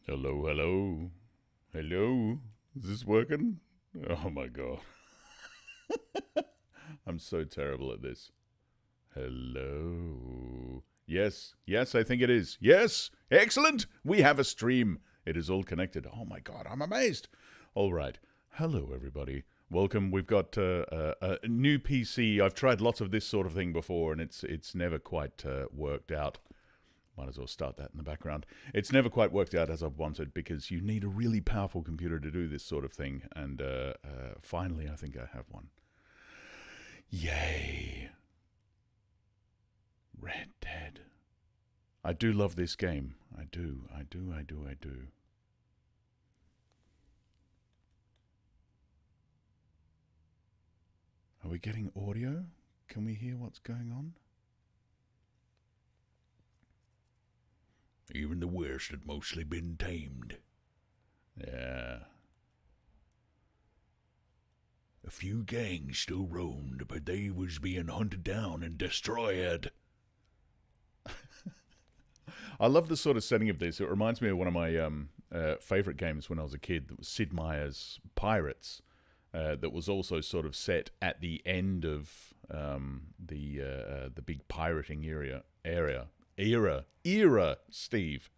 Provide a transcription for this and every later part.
Hello, hello. Hello? Is this working? Oh my god. I'm so terrible at this. Hello. Yes, yes, I think it is. Yes, excellent. We have a stream. It is all connected. Oh my god, I'm amazed. All right. Hello, everybody. Welcome. We've got a new PC. I've tried lots of this sort of thing before, and it's never quite worked out. Might as well start that in the background. It's never quite worked out as I've wanted because you need a really powerful computer to do this sort of thing. And finally, I think I have one. Yay. Red Dead. I do love this game. I do. Are we getting audio? Can we hear what's going on? Even the worst had mostly been tamed. Yeah. A few gangs still roamed, but they was being hunted down and destroyed. I love the sort of setting of this. It reminds me of one of my favorite games when I was a kid. That was Sid Meier's Pirates. That was also sort of set at the end of the big pirating era, Steve,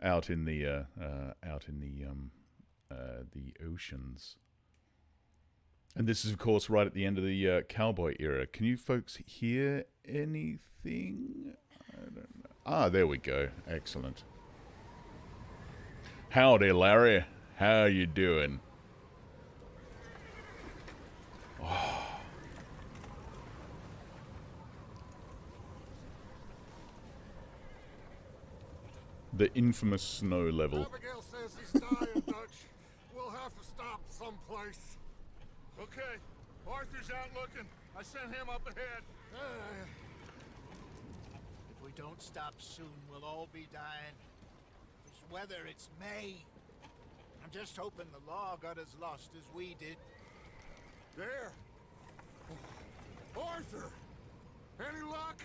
out in the oceans. And this is, of course, right at the end of the cowboy era. Can you folks hear anything? I don't know. Ah, there we go. Excellent. Howdy, Larry. How you doing? Oh. The infamous snow level. Abigail says he's dying, Dutch. We'll have to stop someplace. Okay, Arthur's out looking. I sent him up ahead. If we don't stop soon, we'll all be dying. This weather, it's May. I'm just hoping the law got as lost as we did. There. Arthur! Any luck?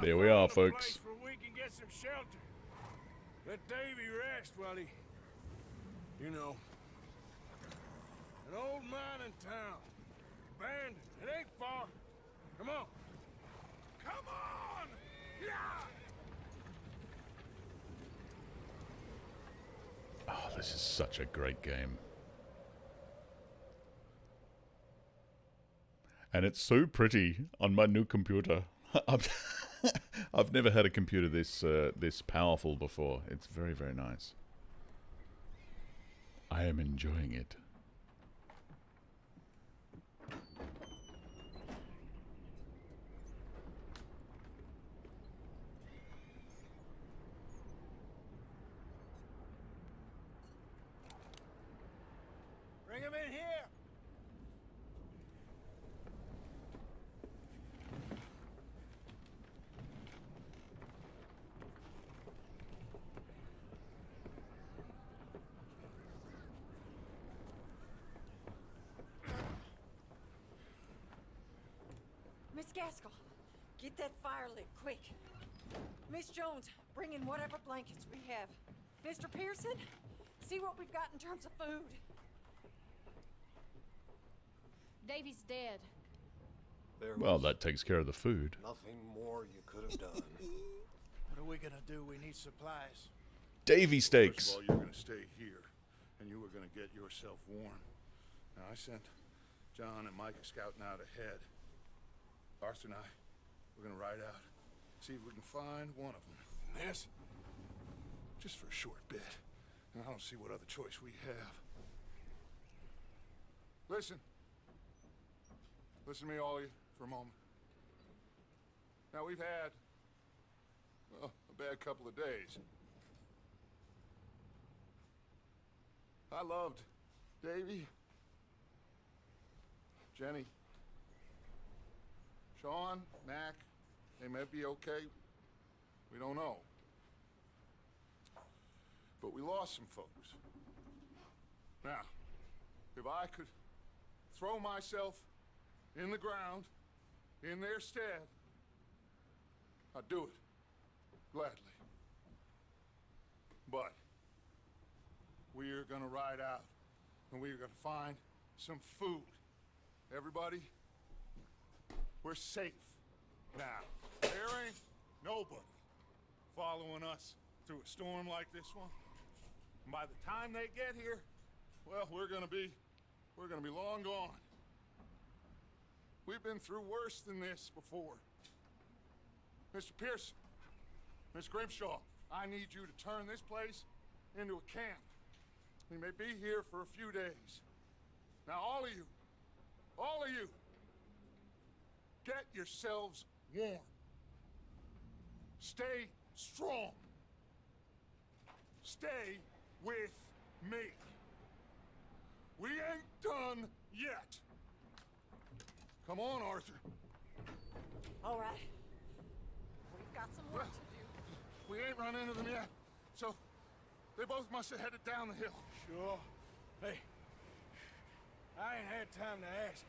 There we are, folks. Place where we can get some shelter. Let Davy rest while he, you know, an old mining town, abandoned. It ain't far. Come on. Come on! Yeah! Oh, this is such a great game. And it's so pretty on my new computer. I've never had a computer this powerful before. It's very, very nice. I am enjoying it. Bring him in here! Miss Gaskell, get that fire lit, quick. Miss Jones, bring in whatever blankets we have. Mr. Pearson, see what we've got in terms of food. Davy's dead. Well, that takes care of the food. Nothing more you could have done. What are we gonna do? We need supplies. Davy First steaks. of all, you're gonna stay here, and you were gonna get yourself warm. Now, I sent John and Micah scouting out ahead. Arthur and I, we're gonna ride out, see if we can find one of them. And this, just for a short bit. And I don't see what other choice we have. Listen. Listen to me, all of you, for a moment. Now, we've had, well, a bad couple of days. I loved Davy, Jenny, Sean, Mac. They may be okay. We don't know. But we lost some folks. Now, if I could throw myself in the ground, in their stead, I'd do it. Gladly. But we are gonna ride out, and we are gonna find some food. Everybody, we're safe now. There ain't nobody following us through a storm like this one. And by the time they get here, well, we're gonna be long gone. We've been through worse than this before. Mr. Pearson, Miss Grimshaw, I need you to turn this place into a camp. We may be here for a few days. Now, all of you, get yourselves warm. Stay strong. Stay with me. We ain't done yet. Come on, Arthur. All right. We've got some work to do. We ain't run into them yet, so they both must have headed down the hill. Sure. Hey, I ain't had time to ask.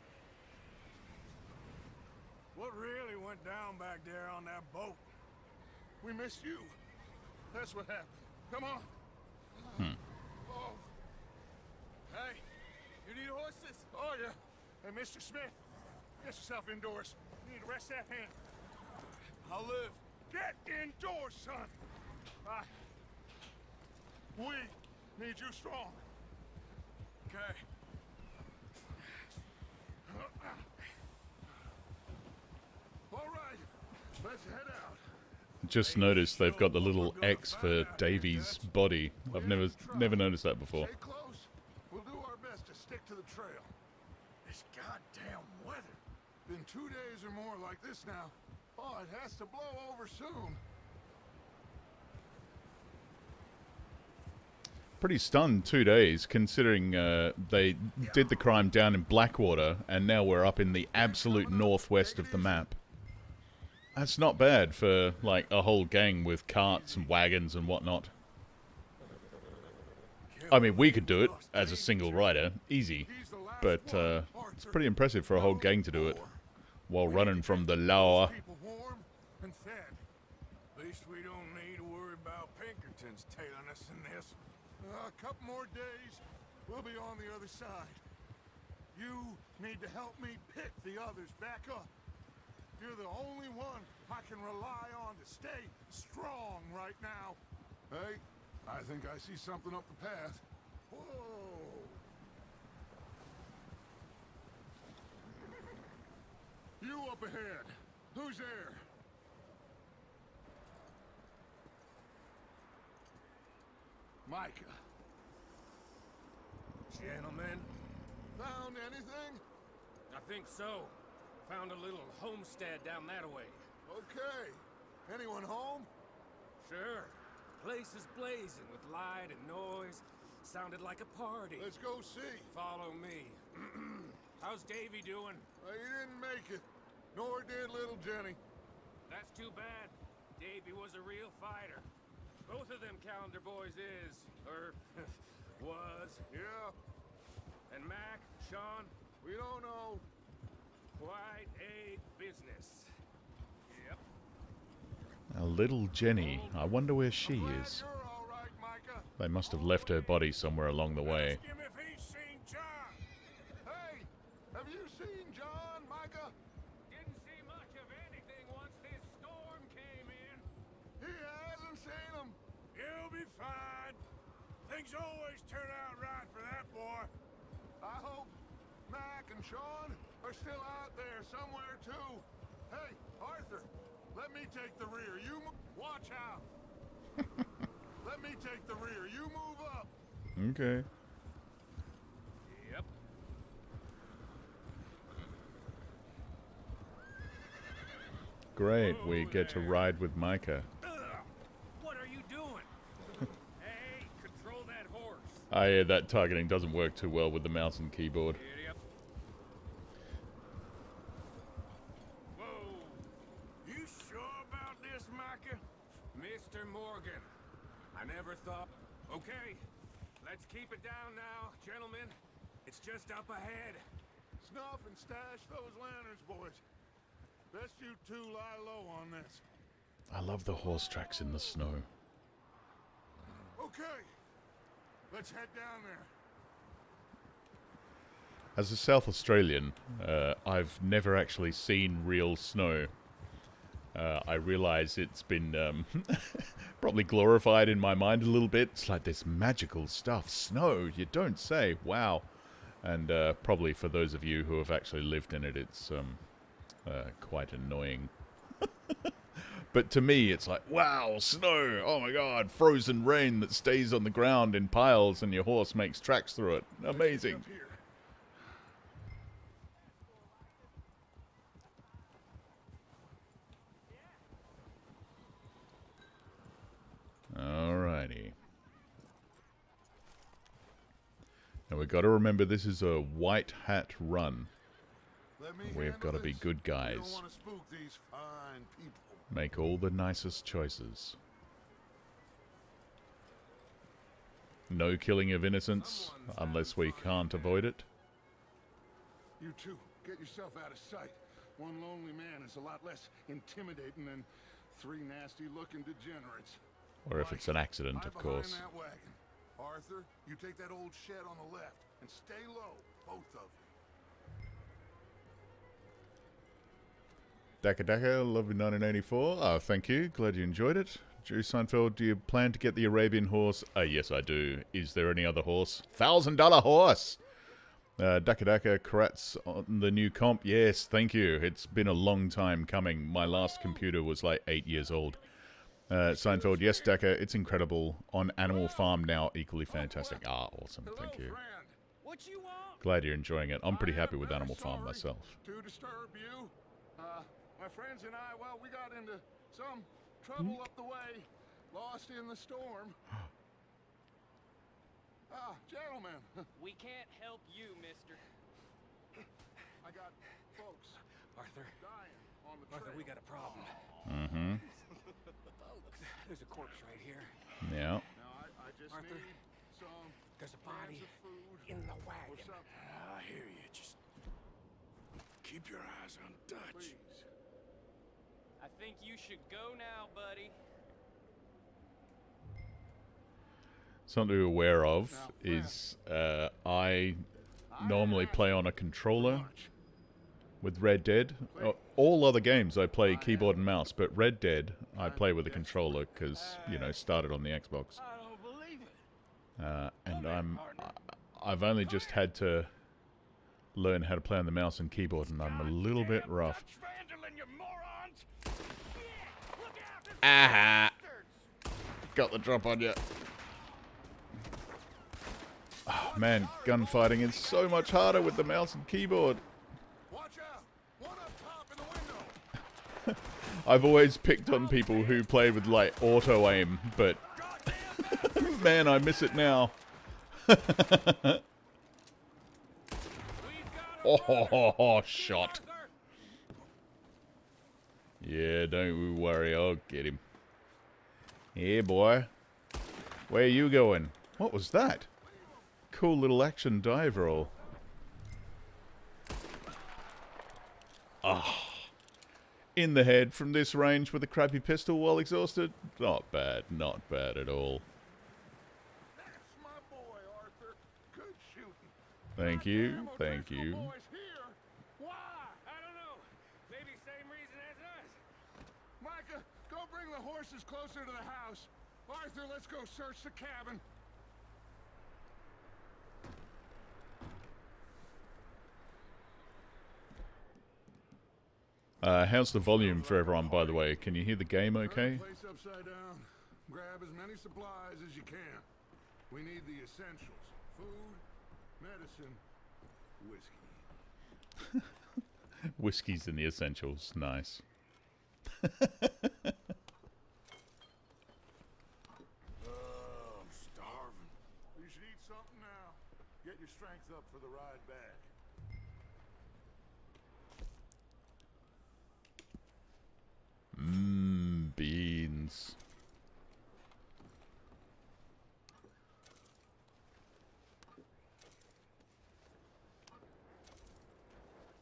What really went down back there on that boat? We missed you. That's what happened. Come on. Oh. Hey, you need horses? Oh, yeah. Hey, Mr. Smith, get yourself indoors. You need to rest that hand. I'll live. Get indoors, son. We need you strong. Okay. All right, let's head out. Just noticed they've got the little X for Davy's body. I've never noticed that before. Stay close. We'll do our best to stick to the trail. This goddamn weather. Been 2 days or more like this now. Oh, it has to blow over soon. Pretty stunned 2 days, considering they did the crime down in Blackwater, and now we're up in the absolute northwest of the map. That's not bad for, like, a whole gang with carts and wagons and whatnot. I mean, we could do it as a single rider, easy, but it's pretty impressive for a whole gang to do it while running from the law. People warm and fed. At least we don't need to worry about Pinkertons tailing us in this. A couple more days, we'll be on the other side. You need to help me pick the others back up. You're the only one I can rely on to stay strong right now. Hey, I think I see something up the path. Whoa! You up ahead. Who's there? Micah. Gentlemen, Found anything? I think so. Found a little homestead down that way. Okay. Anyone home? Sure. Place is blazing with light and noise. Sounded like a party. Let's go see. Follow me. How's Davy doing? He didn't make it. Nor did little Jenny. That's too bad. Davy was a real fighter. Both of them calendar boys is, or was. Yeah, And Mac, Sean, we don't know. quite a business. Yep. A little Jenny. I wonder where she Glad is. you're all right, Micah. They must have left her body somewhere along the way. Ask him if he's seen John. Hey, have you seen John, Micah? Didn't see much of anything once this storm came in. He hasn't seen him. He'll be fine. Things always turn out right for that boy. I hope Mac and Sean are still out there somewhere too. Hey, Arthur, let me take the rear. Watch out. Let me take the rear. You move up. Okay. Yep. Great, we get to ride with Micah. What are you doing? Hey, control that horse. Yeah, that targeting doesn't work too well with the mouse and keyboard. Idiot. Whoa. You sure about this, Micah? Mr. Morgan, I never thought... Okay, let's keep it down now, gentlemen. It's just up ahead. Snuff and stash those lanterns, boys. Best you two lie low on this. I love the horse tracks in the snow. Oh, Okay. Let's head down there. As a South Australian, I've never actually seen real snow. I realise it's been probably glorified in my mind a little bit. It's like this magical stuff. Snow, you don't say. Wow. And probably for those of you who have actually lived in it, it's quite annoying. But to me, it's like, wow, snow. Oh my god, frozen rain that stays on the ground in piles and your horse makes tracks through it. Amazing. Alrighty. Now we've got to remember this is a white hat run. We've got to be good guys. Make all the nicest choices. No killing of innocents unless we can't avoid it. You two, get yourself out of sight. One lonely man is a lot less intimidating than three nasty-looking degenerates. Or if it's an accident, of course. That wagon. Arthur, you take that old shed on the left and stay low, both of you. Daka Daka, lovely 1984. Oh, thank you. Glad you enjoyed it. Drew Seinfeld, do you plan to get the Arabian horse? Yes, I do. Is there any other horse? $1,000 horse! Daka Daka, congrats on the new comp. Yes, thank you. It's been a long time coming. My last computer was like 8 years old. Seinfeld, yes, Daka, it's incredible. On Animal Farm now, equally fantastic. Ah, awesome. Thank you. Glad you're enjoying it. I'm pretty happy with Animal Farm myself. To disturb you. My friends and I, well, we got into some trouble up the way. Lost in the storm. Gentlemen. We can't help you, mister. I got folks. Arthur. Dying on the Arthur, trail. we got a problem. Mm-hmm. Folks, there's a corpse right here. Yeah. Now, I just Arthur, need some there's a body cans of food in the or wagon. something. I hear you. Just keep your eyes on Dutch. Please. I think you should go now, buddy. Something to be aware of is I normally play on a controller with Red Dead. All other games I play keyboard and mouse, but Red Dead I play with a controller because, you know, started on the Xbox. I don't believe it. And I've only just had to learn how to play on the mouse and keyboard, and I'm a little bit rough. Aha! Got the drop on you. Oh, man, gunfighting is so much harder with the mouse and keyboard. Watch out! One up top in the window. I've always picked on people who play with, like, auto-aim, but... man, I miss it now. Oh, shot. Yeah, don't worry, I'll get him. Yeah, boy. Where are you going? What was that? Cool little action dive roll. Ah. In the head from this range with a crappy pistol while exhausted? Not bad, not bad at all. That's my boy, Arthur. Good shooting. Thank you, thank you. Boys here. Why? I don't know. Maybe same reason as us. Micah, go bring the horses closer to the house. Arthur, let's go search the cabin. How's the volume for everyone, by the way? Can you hear the game okay? Place upside down. Grab as many supplies as you can. We need the essentials. Food, medicine, whiskey. Whiskey's in the essentials. Nice. I'm starving. You should eat something now. Get your strength up for the ride back. Beans.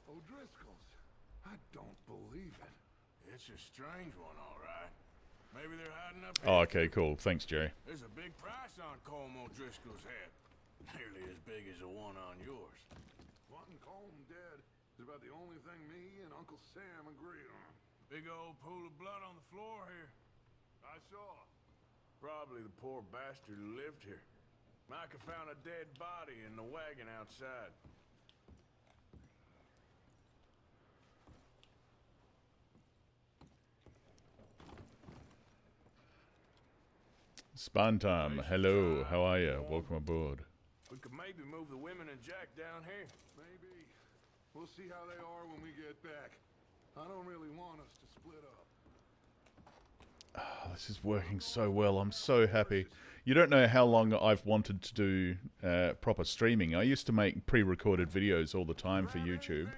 O'Driscoll's. I don't believe it. It's a strange one, all right. Maybe they're hiding up here. Oh, okay, cool. Thanks, Jerry. There's a big price on Colm O'Driscoll's head. Nearly as big as the one on yours. Wanting Colm dead is about the only thing me and Uncle Sam agree on. Big old pool of blood on the floor here. I saw. Probably the poor bastard who lived here. Micah found a dead body in the wagon outside. Spawn time. Hello, how are you? Welcome aboard. We could maybe move the women and Jack down here. Maybe. We'll see how they are when we get back. I don't really want us to split up. Oh, this is working so well. I'm so happy. You don't know how long I've wanted to do proper streaming. I used to make pre-recorded videos all the time for YouTube.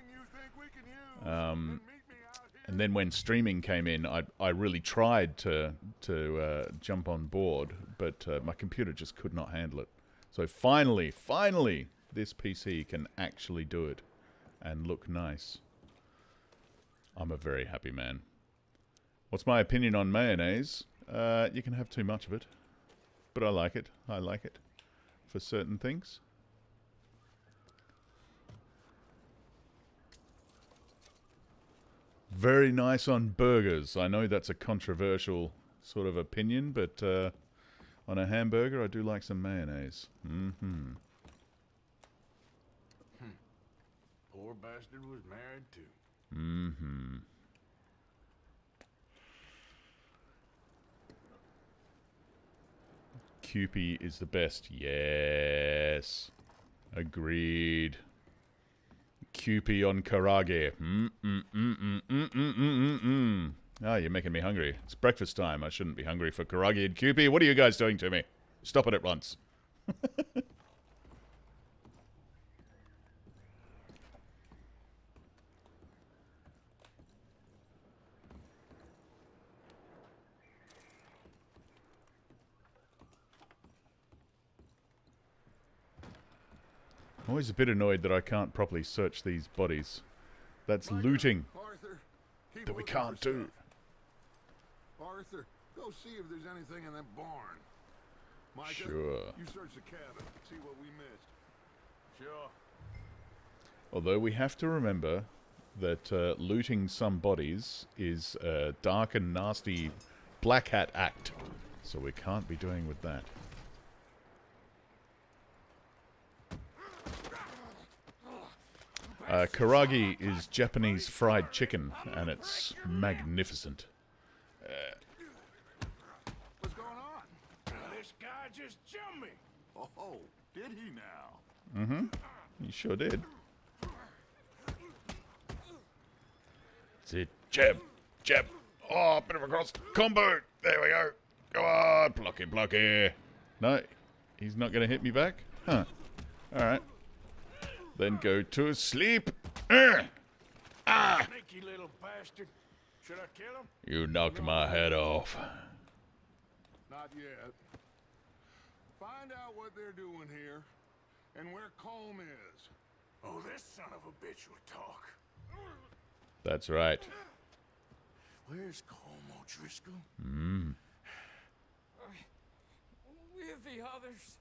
And then when streaming came in, I really tried to jump on board, but my computer just could not handle it. So finally, this PC can actually do it and look nice. I'm a very happy man. What's my opinion on mayonnaise? You can have too much of it, but I like it. I like it for certain things. Very nice on burgers. I know that's a controversial sort of opinion, but on a hamburger, I do like some mayonnaise. Mm-hmm. Poor bastard was married too. Mm-hmm. Kewpie is the best. Yes. Agreed. Kewpie on karage. Ah, you're making me hungry. It's breakfast time. I shouldn't be hungry for karage and Kewpie. What are you guys doing to me? Stop it at once. I'm always a bit annoyed that I can't properly search these bodies. That's looting Arthur, keep that we looking can't for do. stuff. Arthur, go see if there's anything in that barn. Micah, Sure. you search the cabin. See what we missed. Sure. Although we have to remember that looting some bodies is a dark and nasty black hat act. So we can't be doing with that. Karagi is Japanese fried chicken, and it's magnificent. What's going on? This guy just jumped me. Oh, did he now? Mm-hmm. You sure did. That's it. Jab. Jab. Oh, bit of a cross combo. There we go. Go on. Blocky, blocky. No, he's not going to hit me back? Huh. All right. Then go to sleep. Ah! Sneaky little bastard. Should I kill him? You knocked my head off. Not yet. Find out what they're doing here and where Colm is. Oh, this son of a bitch will talk. That's right. Where's Colm O'Driscoll? With the others.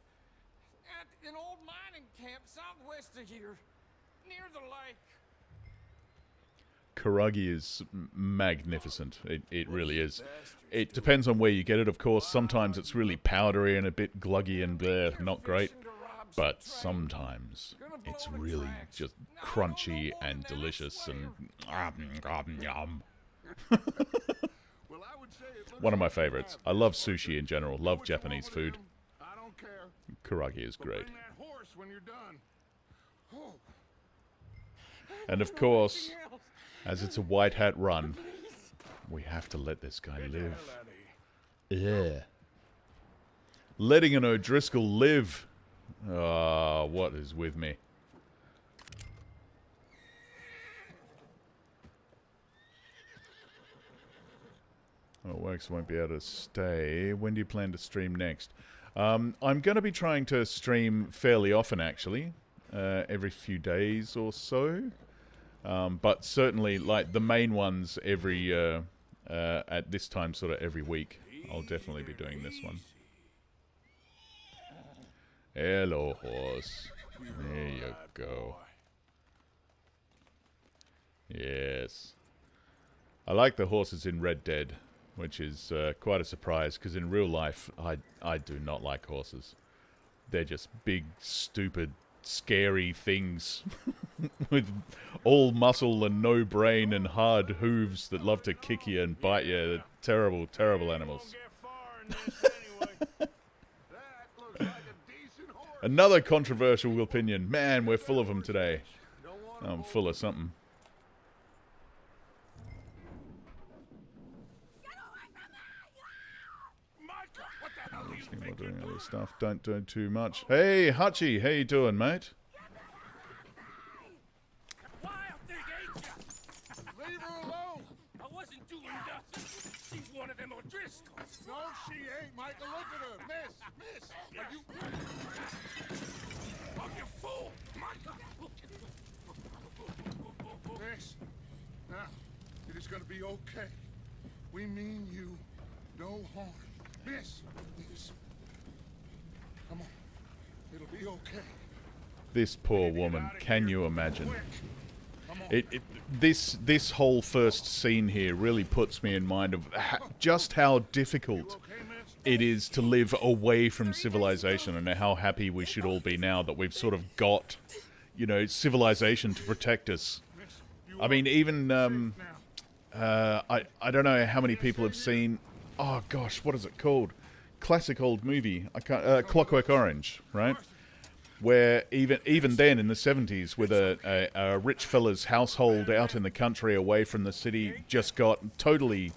At an old mining camp southwest of here. Near the lake. Karagi is magnificent. It really is. It depends on where you get it, of course. Sometimes it's really powdery and a bit gluggy and bleh, not great. But sometimes it's really just crunchy and delicious and yum. One of my favorites. I love sushi in general. Love Japanese food. I don't care. Karagi is great. Bring that horse when you're done. Oh. And of course, as it's a white hat run, we have to let this guy live. Yeah. Letting an O'Driscoll live. Ah, what is with me? Oh, Wax won't be able to stay. When do you plan to stream next? I'm going to be trying to stream fairly often, actually. Every few days or so. But certainly, like, the main ones every... at this time, sort of every week. I'll definitely be doing this one. Hello, horse. There you go. Yes. I like the horses in Red Dead, which is quite a surprise, because in real life, I do not like horses. They're just big, stupid, scary things with all muscle and no brain and hard hooves that love to kick you and bite you. They're terrible, terrible animals. Another controversial opinion. Man, we're full of them today. I'm full of something. We're doing other stuff. Don't do too much. Hey, Hutchie, how you doing, mate? Leave her alone. I wasn't doing nothing. She's one of them O'Driscolls. No, she ain't, Michael. Look at her. Miss, are you... Oh, you fool! Michael! Miss, now, it is going to be okay. We mean you no harm. Miss, come on. It'll be okay. This poor woman. Can you imagine? This whole first scene here really puts me in mind of just how difficult it is to live away from civilization, and how happy we should all be now that we've sort of got, you know, civilization to protect us. I mean, even I don't know how many people have seen. Oh gosh, what is it called? Classic old movie. I can't. Clockwork Orange, right? Where even then in the 70s, with a rich fella's household out in the country away from the city, just got totally,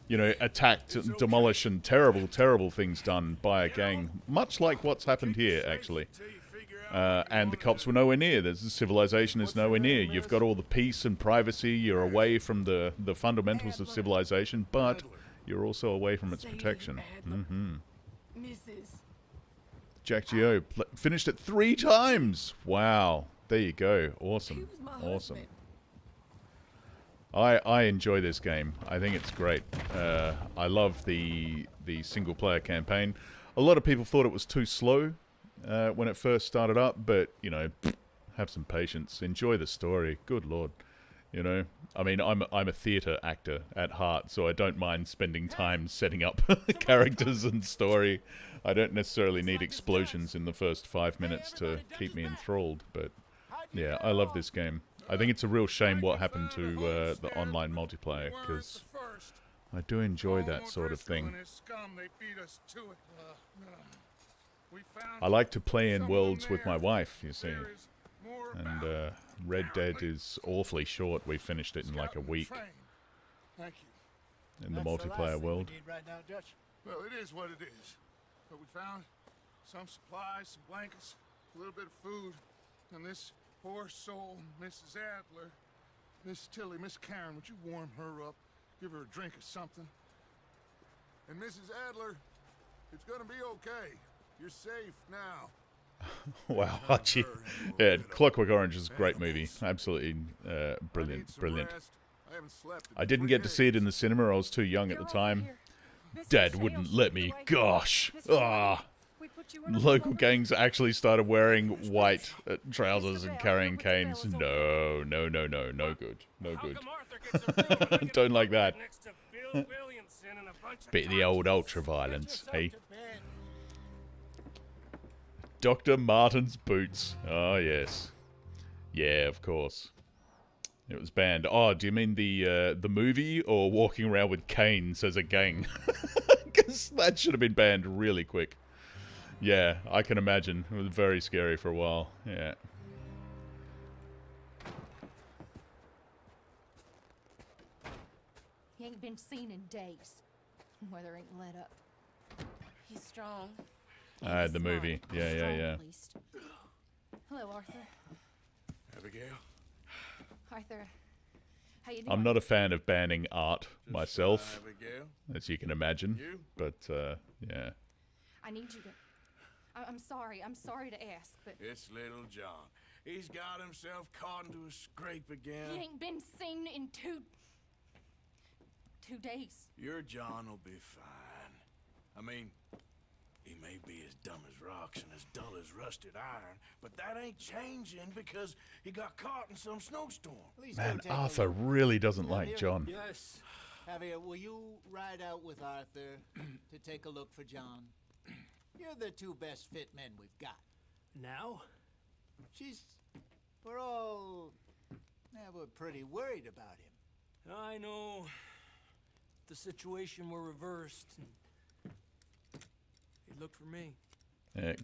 you know, attacked, demolished, and terrible things done by a gang, much like what's happened here, actually. And the cops were nowhere near. The civilization is nowhere near. You've got all the peace and privacy. You're away from the fundamentals of civilization, but you're also away from its protection. Mrs. Jack Geo finished it 3 times. Wow. There you go. Awesome. Awesome. I enjoy this game. I think it's great. I love the single player campaign. A lot of people thought it was too slow when it first started up, but you know, have some patience. Enjoy the story. Good Lord. You know, I mean, I'm a theatre actor at heart, so I don't mind spending time setting up characters and story. I don't necessarily need explosions in the first 5 minutes to keep me enthralled, but yeah, I love this game. I think it's a real shame what happened to the online multiplayer, because I do enjoy that sort of thing. I like to play in worlds with my wife, you see. And Red Dead is awfully short. We finished it in like a week. Thank you. In the multiplayer world. Right now, Dutch. Well, it is what it is. But we found some supplies, some blankets, a little bit of food, and this poor soul, Mrs. Adler, Miss Tilly, Miss Karen, would you warm her up, give her a drink or something? And Mrs. Adler, it's gonna be okay. You're safe now. Wow, Hachi. Yeah, Clockwork Orange is a great movie. Absolutely brilliant, brilliant. I didn't get to see it in the cinema. I was too young at the time. Dad wouldn't let me. Gosh. Ah. Local gangs actually started wearing white trousers and carrying canes. No good. No good. Don't like that. Bit of the old ultra-violence, hey? Dr. Martin's boots. Oh, yes. Yeah, of course. It was banned. Oh, do you mean the movie, or walking around with canes as a gang? Because that should have been banned really quick. Yeah, I can imagine. It was very scary for a while. Yeah. He ain't been seen in days. Weather ain't let up. He's strong. The movie. Yeah. Hello, Arthur. Abigail? Arthur, how you doing? I'm not a fan of banning art myself, Abigail? as you can imagine. You? But, yeah. I need you to... I'm sorry to ask, but... It's little John. He's got himself caught into a scrape again. He ain't been seen in 2 days. Your John will be fine. I mean, he may be as dumb as rocks and as dull as rusted iron, but that ain't changing because he got caught in some snowstorm. Please Man, go take a Arthur look. really doesn't like John. Yes. Javier, will you ride out with Arthur to take a look for John? You're the two best fit men we've got. Now? We're pretty worried about him. I know. If the situation were reversed, he'd look for me.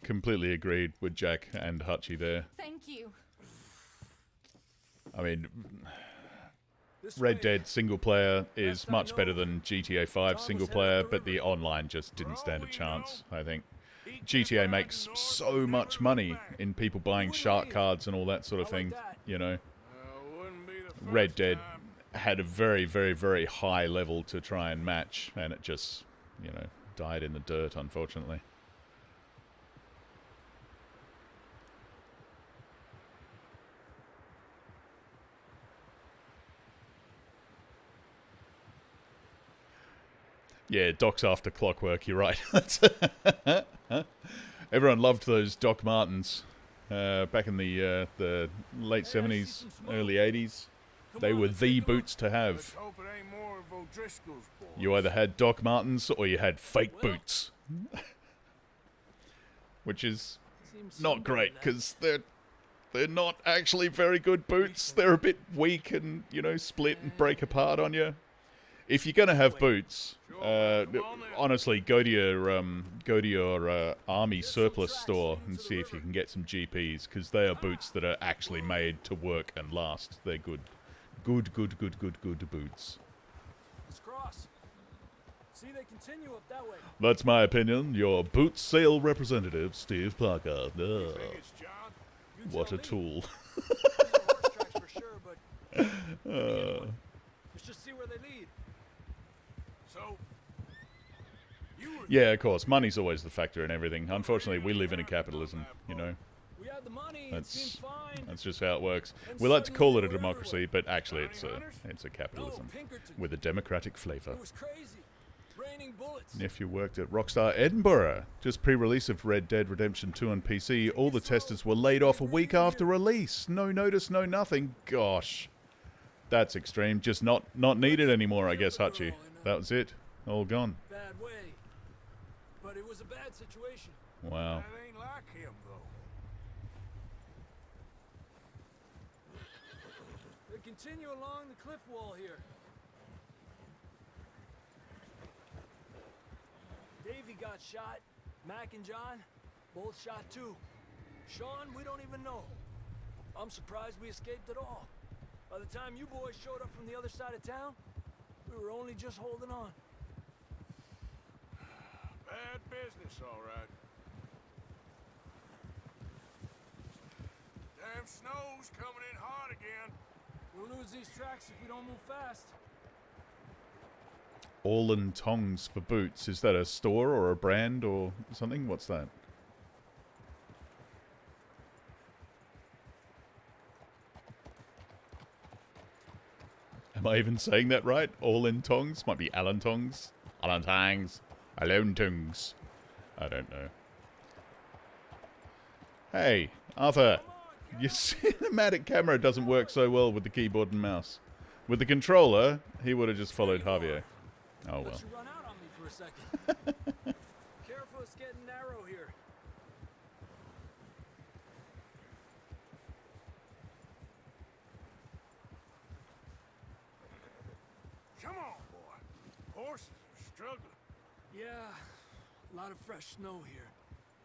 Completely agreed with Jack and Hutchie there. Thank you. I mean, This Red way. Dead single player is Best I much better know, than GTA 5 John single was headed player, up the but the river. online just didn't stand a all we chance, I think. He GTA kept makes riding north so and much never money looked back. in people buying wouldn't shark leave. cards and all that sort of I like thing, that. you know. Wouldn't be the first Red Dead time. had a very, very, very high level to try and match, and it just, you know, died in the dirt, unfortunately. Yeah, Doc's after Clockwork, you're right. Everyone loved those Doc Martens back in the late 70s, early 80s. They were the boots to Let's have. hope it ain't more of O'Driscoll's boys. You either had Doc Martens or you had fake boots. Which is Seems not simple, great, that. because they're not actually very good boots. They're a bit weak and, you know, split and break apart on you. If you're gonna have boots, honestly, go to your army surplus store and see if you can get some GPs, because they are boots that are actually made to work and last. They're good boots. Let's cross. See, they continue up that way. That's my opinion. Your boot sale representative, Steve Parker. Ugh. Think it's John? You What tell a me. tool. These are horse tracks for sure, but let's just see where they lead. So, you were Yeah, of course. Money's always the factor in everything. Unfortunately, we live in a capitalism, you know. We had the money. It seemed fine. That's just how it works. And We like to suddenly call it they a were democracy, everywhere. but actually it's Bounty a hunters? capitalism No, Pinkerton. with a democratic flavor. It was crazy. Raining bullets. If you worked at Rockstar Edinburgh, just pre-release of Red Dead Redemption 2 on PC, all the testers were laid off a week after release. No notice, no nothing. Gosh. That's extreme. Just not needed anymore, I guess, Hutchie. That was it. All gone. Bad way. But it was a bad situation. Wow. That ain't like him, though. They continue along the cliff wall here. Davey got shot. Mac and John, both shot too. Sean, we don't even know. I'm surprised we escaped at all. By the time you boys showed up from the other side of town, we were only just holding on. Bad business, all right. Damn snow's coming in hard again. We'll lose these tracks if we don't move fast. All and Tongs for boots. Is that a store or a brand or something? What's that? Am I even saying that right? All in Tongs? Might be Alan Tongs. Alan Tongs. Alone Tongs. I don't know. Hey, Arthur. Your cinematic camera doesn't work so well with the keyboard and mouse. With the controller, he would have just followed Javier. Oh well. Let you run out on me for a second. Careful, it's getting narrow here. Come on, boy. Horses are struggling. Yeah, a lot of fresh snow here.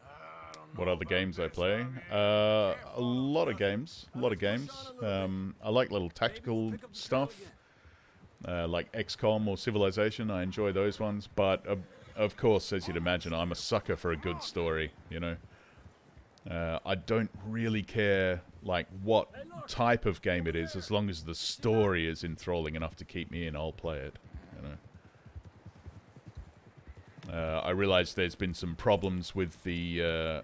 I don't know What other about games I this, play? mean, A lot of games. A lot of games. I like little tactical pick up the trail stuff. Like XCOM or Civilization. I enjoy those ones. But, of course, as you'd imagine, I'm a sucker for a good story, you know. I don't really care, like, what type of game it is. As long as the story is enthralling enough to keep me in, I'll play it, you know. I realize there's been some problems with the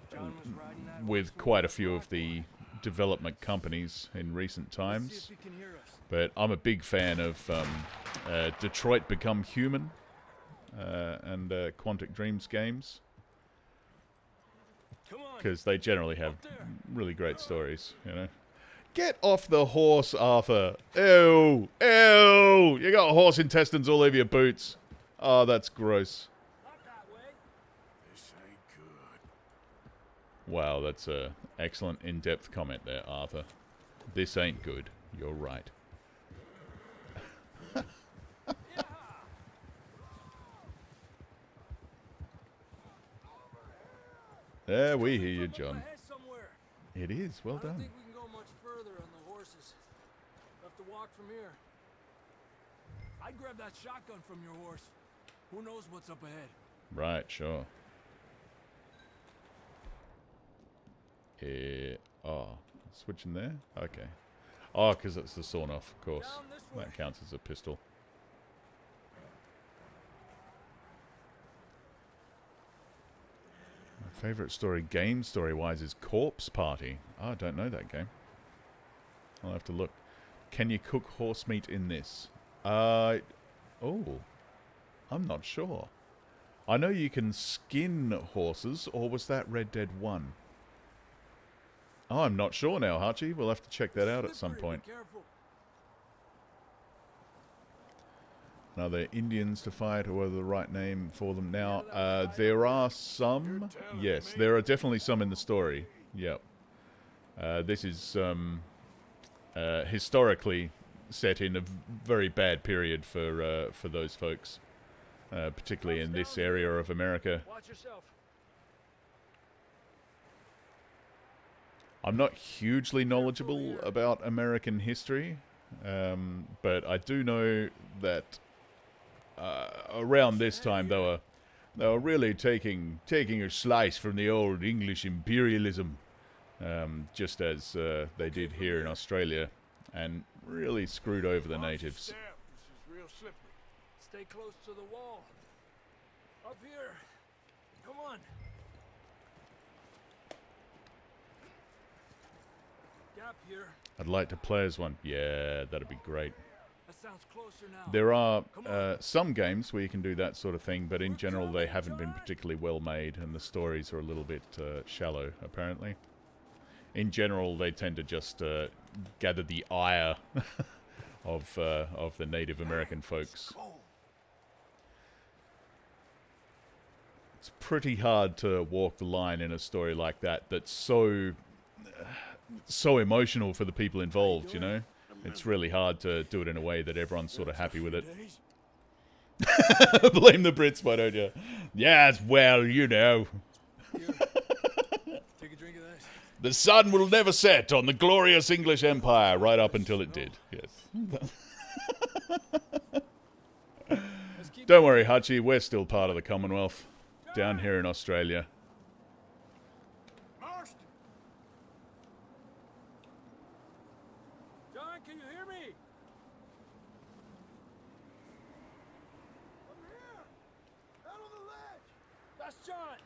with quite a few of the development companies in recent times, but I'm a big fan of Detroit Become Human. and Quantic Dreams games, Come on. because they generally have really great stories, you know. Get off the horse, Arthur. Ew. Ew. You got horse intestines all over your boots. Oh, that's gross. Not that way. This ain't good. Wow, that's a excellent in-depth comment there, Arthur. This ain't good. You're right. There, we hear you, John. It is. Well I don't done. think we can go much further on the horses. We'll have to walk from here. I'd grab that shotgun from your horse. Who knows what's up ahead? Right, sure. Oh, switching there? Okay. Oh, because it's the sawn off, of course. Down this way. That counts as a pistol. My favorite story, game story-wise, is Corpse Party. Oh, I don't know that game. I'll have to look. Can you cook horse meat in this? Oh, I'm not sure. I know you can skin horses, or was that Red Dead 1? Oh, I'm not sure now, Hachi. We'll have to check that out at some point. Are there Indians to fight, or the right name for them now? There are some. Yes, there are definitely some in the story. Yep. This is historically set in a very bad period for those folks, particularly in this area of America. Watch yourself. I'm not hugely knowledgeable about American history, but I do know that around this time they were really taking a slice from the old English imperialism, just as they did here in Australia, and really screwed over the natives. This is real slippery. Stay close to the wall. Up here. Come on. Gap here. I'd like to play as one. Yeah, that'd be great. That sounds closer now. There are some games where you can do that sort of thing, but in general they haven't been particularly well made, and the stories are a little bit shallow, apparently. In general, they tend to just gather the ire of the Native American folks. It's pretty hard to walk the line in a story like that that's so emotional for the people involved, you know? It's really hard to do it in a way that everyone's sort of happy with it. Blame the Brits, why don't you? Yes, well, you know. Take a drink of this. The sun will never set on the glorious English Empire, right up until it did. Yes. Don't worry, Hachi, we're still part of the Commonwealth. Down here in Australia. Marston! John, can you hear me? Over here! Out on the ledge! That's John!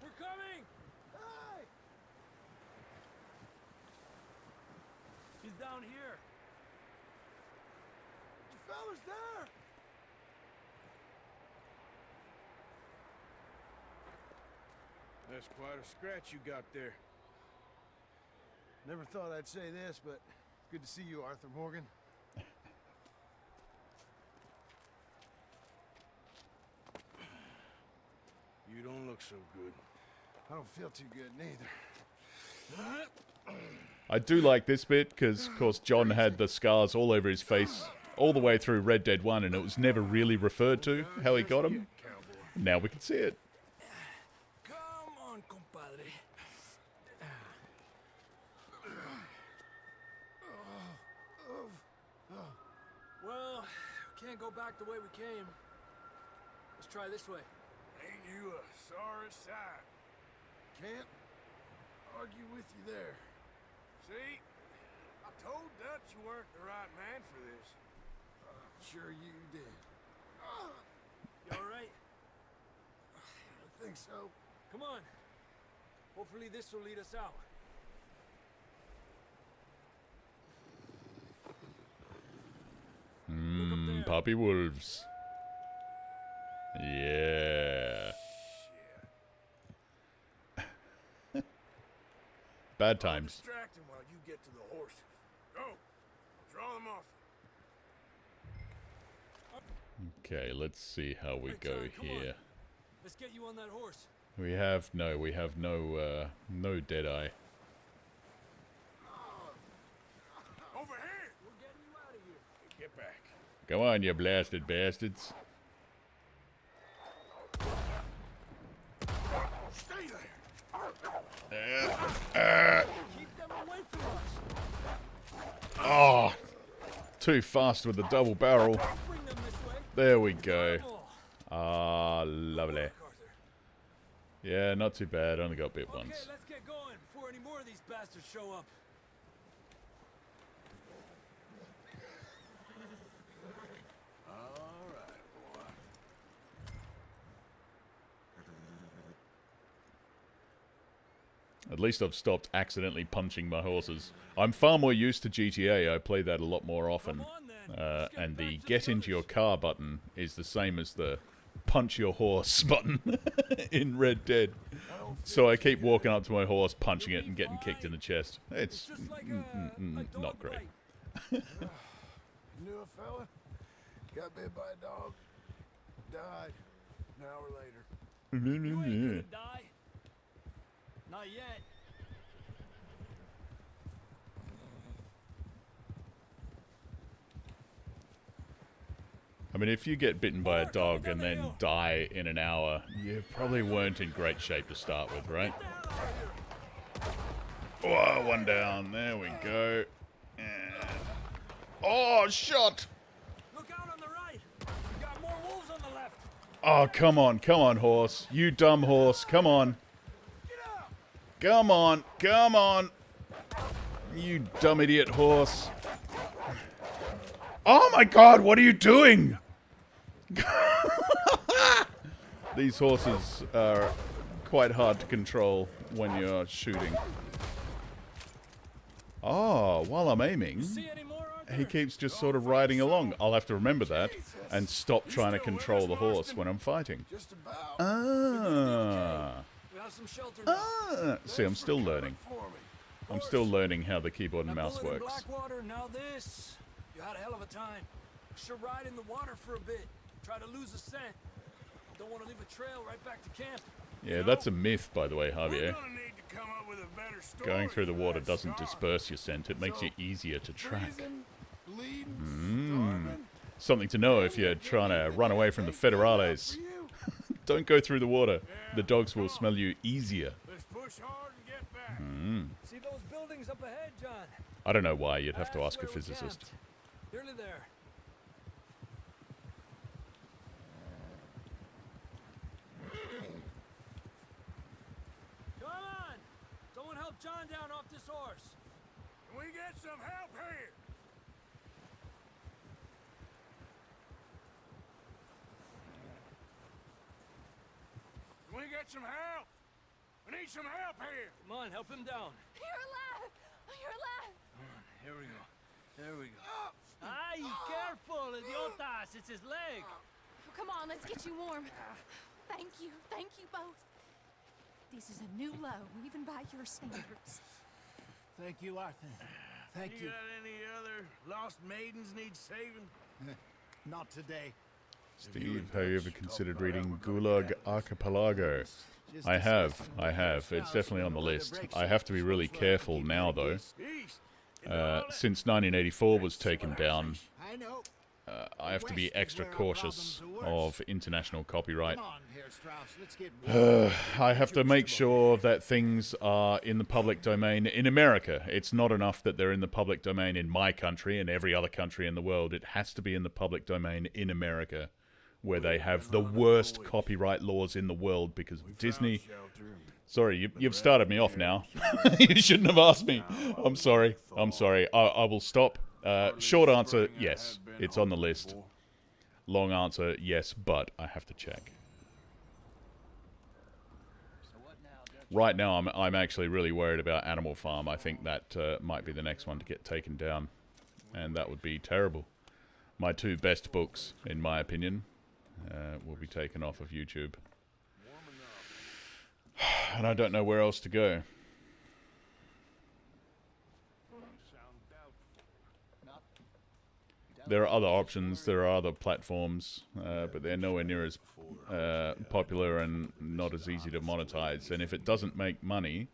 We're coming! Hey! He's down here. You fellas there! That's quite a scratch you got there. Never thought I'd say this, but good to see you, Arthur Morgan. You don't look so good. I don't feel too good, neither. I do like this bit because, of course, John had the scars all over his face all the way through Red Dead 1, and it was never really referred to how he got them. Now we can see it. Come on, compadre. Well, we can't go back the way we came. Let's try this way. Ain't you a sorry sight? Can't argue with you there. See? I told Dutch you weren't the right man for this. Sure you did. You alright? I think so. Come on. Hopefully this will lead us out. Puppy wolves. Yeah. Bad times. Distract him while you get to the horses. Go. Draw them off. Okay, let's see how we go here. Let's get you on that horse. We have no Deadeye. Over here. We're getting you out of here. Get back. Come on, you blasted bastards. Stay there. Keep them away from us. Oh, too fast with the double barrel. Bring them this way. There we go. Ah, lovely. Yeah, not too bad. Only got bit once. Okay, let's get going before any more of these bastards show up. All right, boy. At least I've stopped accidentally punching my horses. I'm far more used to GTA. I play that a lot more often. And the get into your car button is the same as the punch your horse button in Red Dead. So I keep walking up to my horse, punching it, and getting kicked in the chest. It's not great. Knew a fella, got bit by a dog, died an hour later. You ain't gonna die. Not yet. I mean, if you get bitten by a dog and then die in an hour, you probably weren't in great shape to start with, right? Oh, one down. There we go. And... oh, shot! Look out on the right. We got more wolves on the left. Oh, come on, horse. You dumb horse. Come on. Come on, come on. You dumb idiot horse. Oh my god, what are you doing? These horses are quite hard to control when you're shooting. Oh, while I'm aiming, he keeps just sort of riding along. I'll have to remember that and stop trying to control the horse when I'm fighting. Ah. See, I'm still learning. I'm still learning how the keyboard and mouse works. Blackwater, now this. You had a hell of a time. Should ride in the water for a bit. Try to lose a scent. Don't want to leave a trail right back to camp. Yeah, that's a myth, by the way, Javier. Going through the water doesn't disperse your scent. It makes you easier to track. Something to know if you're trying to run away from the federales. Don't go through the water. The dogs will smell you easier. Let's push hard and get back. See those buildings up ahead, John? I don't know why. You'd have to ask a physicist. Nearly there. Come on! Someone help John down off this horse. Can we get some help here? Can we get some help? We need some help here. Come on, help him down. You're alive! You're alive! Come on, here we go. There we go. Ay, careful, idiotas! It's his leg. Come on, let's get you warm. Thank you both. This is a new low, even by your standards. Thank you, Arthur. Thank you. You got any other lost maidens need saving? Not today. Steve, have you ever considered reading Gulag Archipelago? I have. It's definitely on the list. I have to be really careful now, though. Since 1984 was taken down, I have to be extra cautious of international copyright. I have to make sure that things are in the public domain in America. It's not enough that they're in the public domain in my country and every other country in the world. It has to be in the public domain in America, where they have the worst copyright laws in the world because of Disney. Sorry, you've started me off now. You shouldn't have asked me. I'm sorry. I will stop. Short answer, yes. It's on the list. Long answer, yes, but I have to check. Right now, I'm actually really worried about Animal Farm. I think that might be the next one to get taken down. And that would be terrible. My two best books, in my opinion. will be taken off of YouTube. And I don't know where else to go. There are other options, there are other platforms, but they're nowhere near as popular and not as easy to monetize. And if it doesn't make money,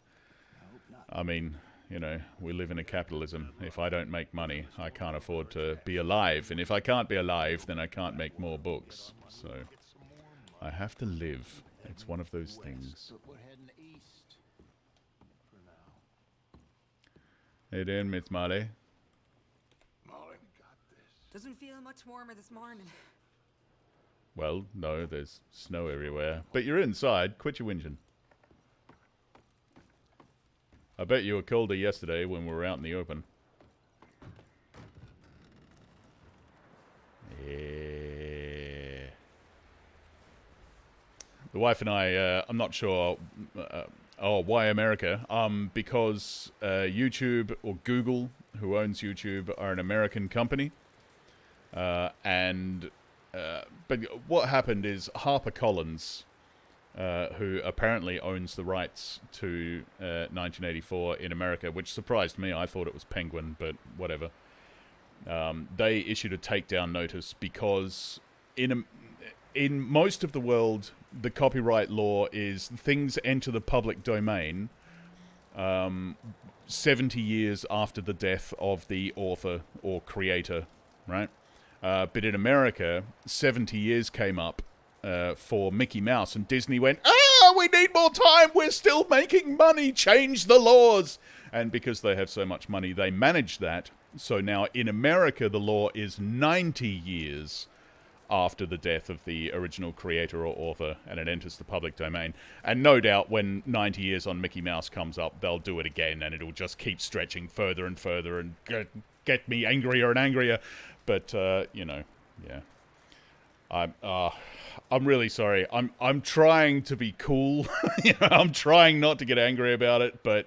I mean, you know, we live in a capitalism. If I don't make money, I can't afford to be alive. And if I can't be alive, then I can't make more books. So I have to live. It's one of those things. How you doing, Miss Molly? Doesn't feel much warmer this morning. Well, no, there's snow everywhere. But you're inside. Quit your whinging. I bet you were colder yesterday when we were out in the open. Yeah. The wife and I, I'm not sure... why America? Because YouTube or Google, who owns YouTube, are an American company. But what happened is HarperCollins, who apparently owns the rights to 1984 in America, which surprised me. I thought it was Penguin, but whatever. They issued a takedown notice because in most of the world, the copyright law is things enter the public domain 70 years after the death of the author or creator, right? But in America, 70 years came up for Mickey Mouse, and Disney went, we need more time, we're still making money, change the laws. And because they have so much money, they manage that. So now in America, the law is 90 years after the death of the original creator or author, and it enters the public domain. And no doubt when 90 years on Mickey Mouse comes up, they'll do it again, and it'll just keep stretching further and further and get me angrier and angrier. But, you know, yeah. I'm really sorry. I'm trying to be cool. You know, I'm trying not to get angry about it, but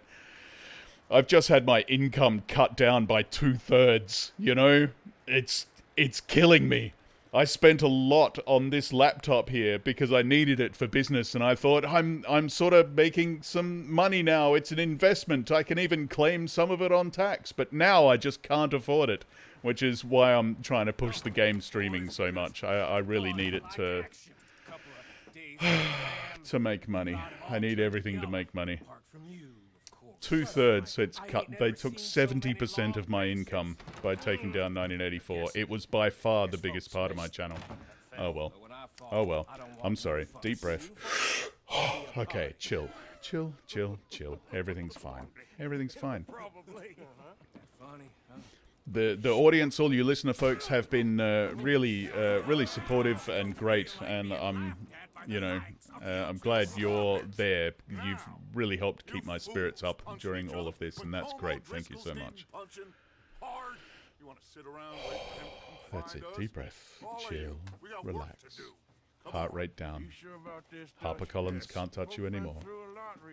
I've just had my income cut down by 2/3, you know? It's killing me. I spent a lot on this laptop here because I needed it for business, and I thought I'm sort of making some money now. It's an investment. I can even claim some of it on tax, but now I just can't afford it, which is why I'm trying to push the game streaming so much. I really need it to make money. I need everything to make money. 2/3, it's cut. They took 70% of my income by taking down 1984. It was by far the biggest part of my channel. Oh well. Oh well. I'm sorry. Deep breath. Okay, chill. Chill, chill, chill. Everything's fine. Everything's fine. The audience, all you listener folks, have been really supportive and great, and I'm glad you're there. You've really helped keep my spirits up during all of this, and that's great. Thank you so much. That's it. Deep breath. Chill. Relax. Heart rate down. HarperCollins can't touch you anymore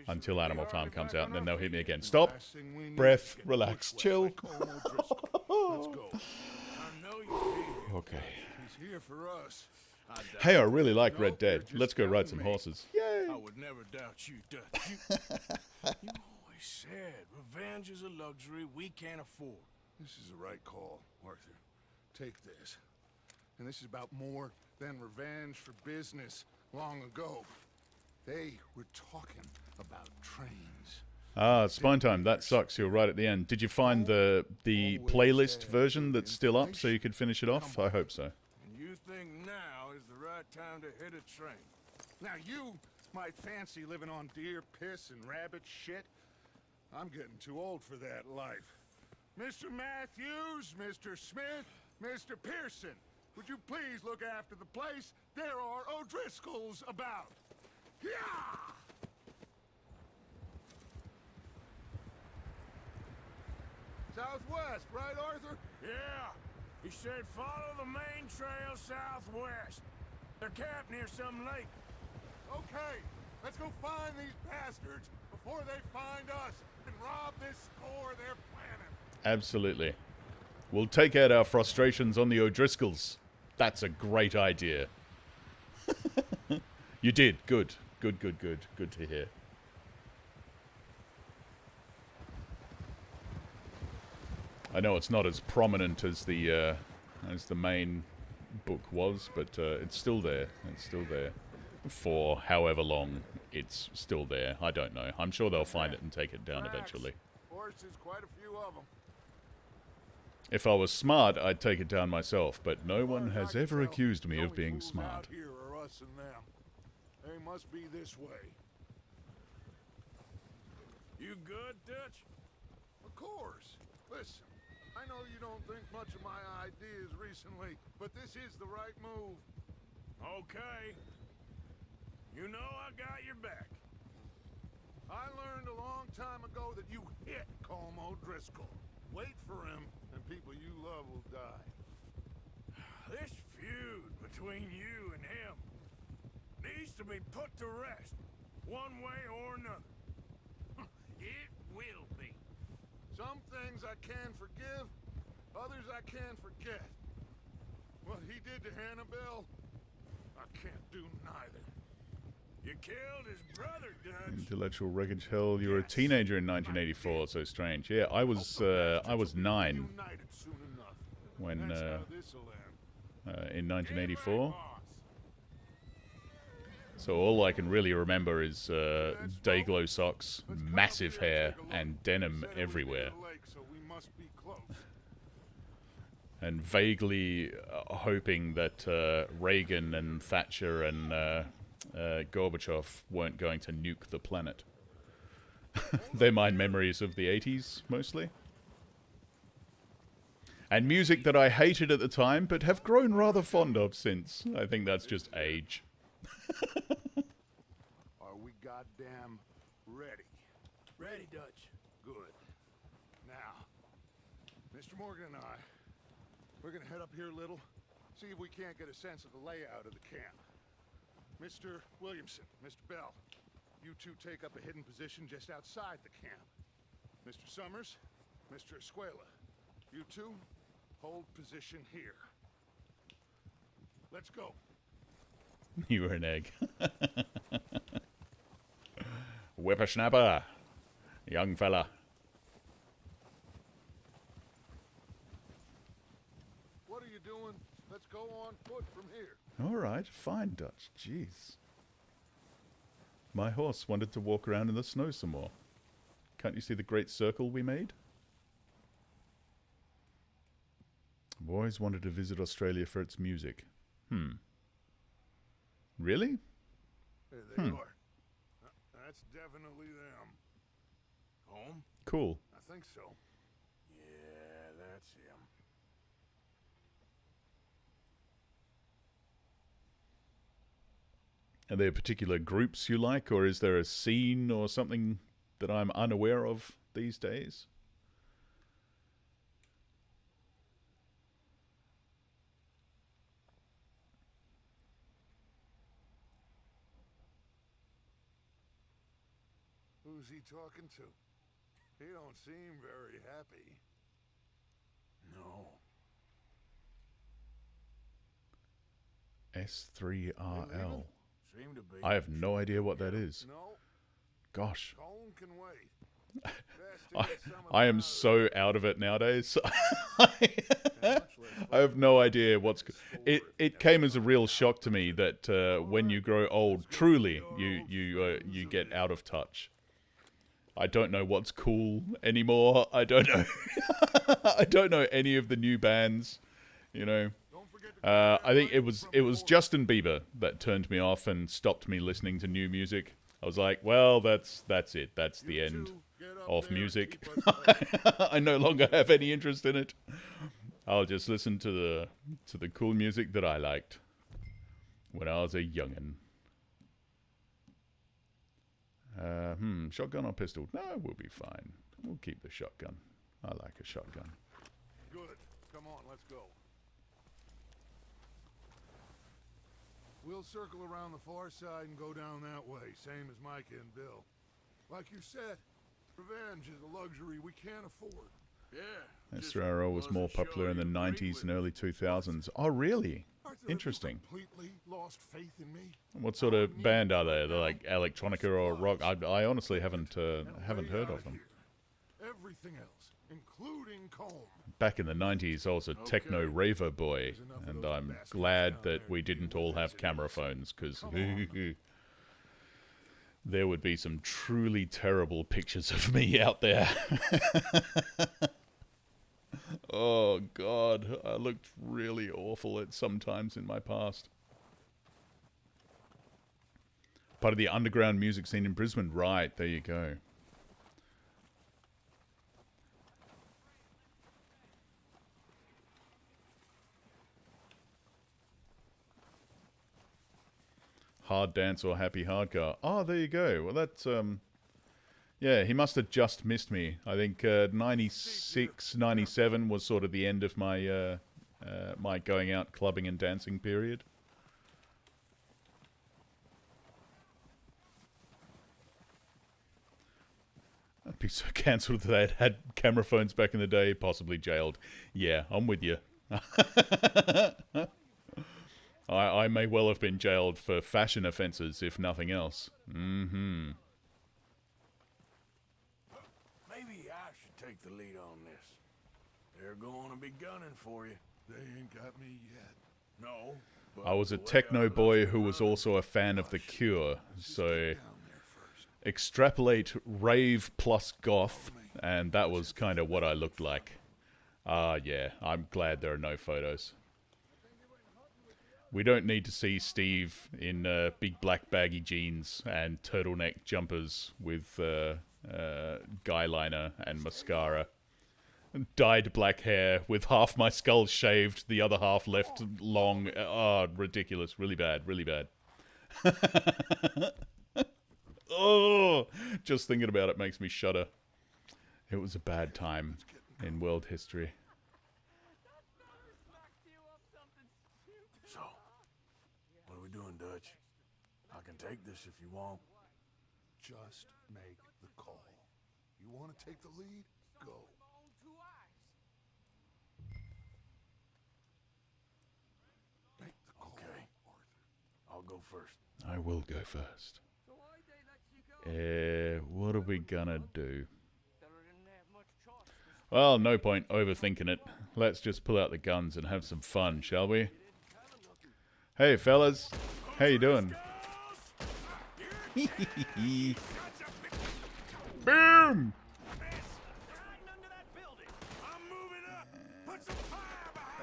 until Animal Farm comes out, and then they'll hit me again. Stop. Breath. Relax. Chill. Okay. Hey, I really like Red Dead. Let's go ride some horses. Yay! I would never doubt you, Dutch. You always said revenge is a luxury we can't afford. This is the right call, Arthur. Take this. And this is about more than revenge for business long ago. They were talking about trains. Ah, Spine Time. That sucks. You're right at the end. Did you find the playlist version that's still up so you could finish it off? I hope so. And you think now is the right time to hit a train? Now you might fancy living on deer piss and rabbit shit. I'm getting too old for that life. Mr. Matthews, Mr. Smith, Mr. Pearson, would you please look after the place? There are O'Driscolls about. Yeah! Southwest, right, Arthur? Yeah. He said follow the main trail southwest. They're camped near some lake. Okay, let's go find these bastards before they find us and rob this store they're planning. Absolutely. We'll take out our frustrations on the O'Driscolls. That's a great idea. You did. Good. Good, good, good. Good to hear. I know it's not as prominent as the main book was, but it's still there. It's still there. For however long it's still there. I don't know. I'm sure they'll find it and take it down eventually. Horses, quite a few of them. If I was smart, I'd take it down myself, but no one has ever accused me of being smart. Out here are us and them. They must be this way. You good, Dutch? Of course. Listen, I know you don't think much of my ideas recently, but this is the right move. Okay. You know I got your back. I learned a long time ago that you hit Colm O'Driscoll. Wait for him, and people you love will die. This feud between you and him needs to be put to rest, one way or another. It will be. Some things I can forgive, others I can't forget. What he did to Annabelle, I can't do neither. You killed his brother, Dutch. Intellectual wreckage hell. You were a teenager in 1984. So strange. Yeah, I was 9 when in 1984. So all I can really remember is day-glow socks, massive hair, and denim everywhere. And vaguely hoping that Reagan and Thatcher and Gorbachev weren't going to nuke the planet. They're my memories of the 80s, mostly. And music that I hated at the time, but have grown rather fond of since. I think that's just age. Are we goddamn ready? Ready, Dutch. Good. Now, Mr. Morgan and I, we're gonna head up here a little, see if we can't get a sense of the layout of the camp. Mr. Williamson, Mr. Bell, you two take up a hidden position just outside the camp. Mr. Summers, Mr. Escuela, you two hold position here. Let's go. You were an egg. Whippersnapper. Young fella. What are you doing? Let's go on foot from here. All right, fine, Dutch. Jeez. My horse wanted to walk around in the snow some more. Can't you see the great circle we made? I've always wanted to visit Australia for its music. Really? There they are. That's definitely them. Home? Cool. I think so. Yeah, that's him. Are there particular groups you like, or is there a scene or something that I'm unaware of these days? Who's he talking to? He don't seem very happy. No. S3RL. Seem to be. I have no idea what that is. No. Gosh. Colm can wait. I am so out of it nowadays. I have no idea what's... It came as a real shock to me that when you grow old, truly, you get out of touch. I don't know what's cool anymore. I don't know. I don't know any of the new bands, you know. I think it was Justin Bieber that turned me off and stopped me listening to new music. I was like, well, that's it. That's the end of music. I no longer have any interest in it. I'll just listen to the cool music that I liked when I was a youngin'. Shotgun or pistol? No, we'll be fine. We'll keep the shotgun. I like a shotgun. Good. Come on, let's go. We'll circle around the far side and go down that way, same as Micah and Bill. Like you said, revenge is a luxury we can't afford. SRO was more popular in the 90s and early 2000s. Oh, really? Interesting. Completely lost faith in me. What sort of band are they? They're like electronica or rock? I honestly haven't heard of them. Everything else, including Colm. Back in the 90s, I was a techno raver boy, and I'm glad that we didn't all have camera phones, because there would be some truly terrible pictures of me out there. Oh, God. I looked really awful at sometimes in my past. Part of the underground music scene in Brisbane. Right, there you go. Hard dance or happy hardcore. Oh, there you go. Well, that's, yeah, he must have just missed me. I think 96, 97 was sort of the end of my my going out clubbing and dancing period. I'd be so cancelled that they'd had camera phones back in the day, possibly jailed. Yeah, I'm with you. I may well have been jailed for fashion offences, if nothing else. Mm-hmm. Maybe I should take the lead on this. They're going to be gunning for you. They ain't got me yet. No. I was a techno boy who was also a fan of The Cure, so extrapolate rave plus goth, and that was kind of what I looked like. Yeah, I'm glad there are no photos. We don't need to see Steve in big black baggy jeans and turtleneck jumpers with guy liner and mascara. Dyed black hair with half my skull shaved, the other half left long. Oh, ridiculous. Really bad, really bad. Oh, just thinking about it makes me shudder. It was a bad time in world history. So, what are we doing, Dutch? I can take this if you want. Just make the call. You want to take the lead? Go. Make the call, Okay. Arthur. I'll go first. I will go first. What are we gonna do? Well, no point overthinking it. Let's just pull out the guns and have some fun, shall we? Hey, fellas. How you doing? Boom!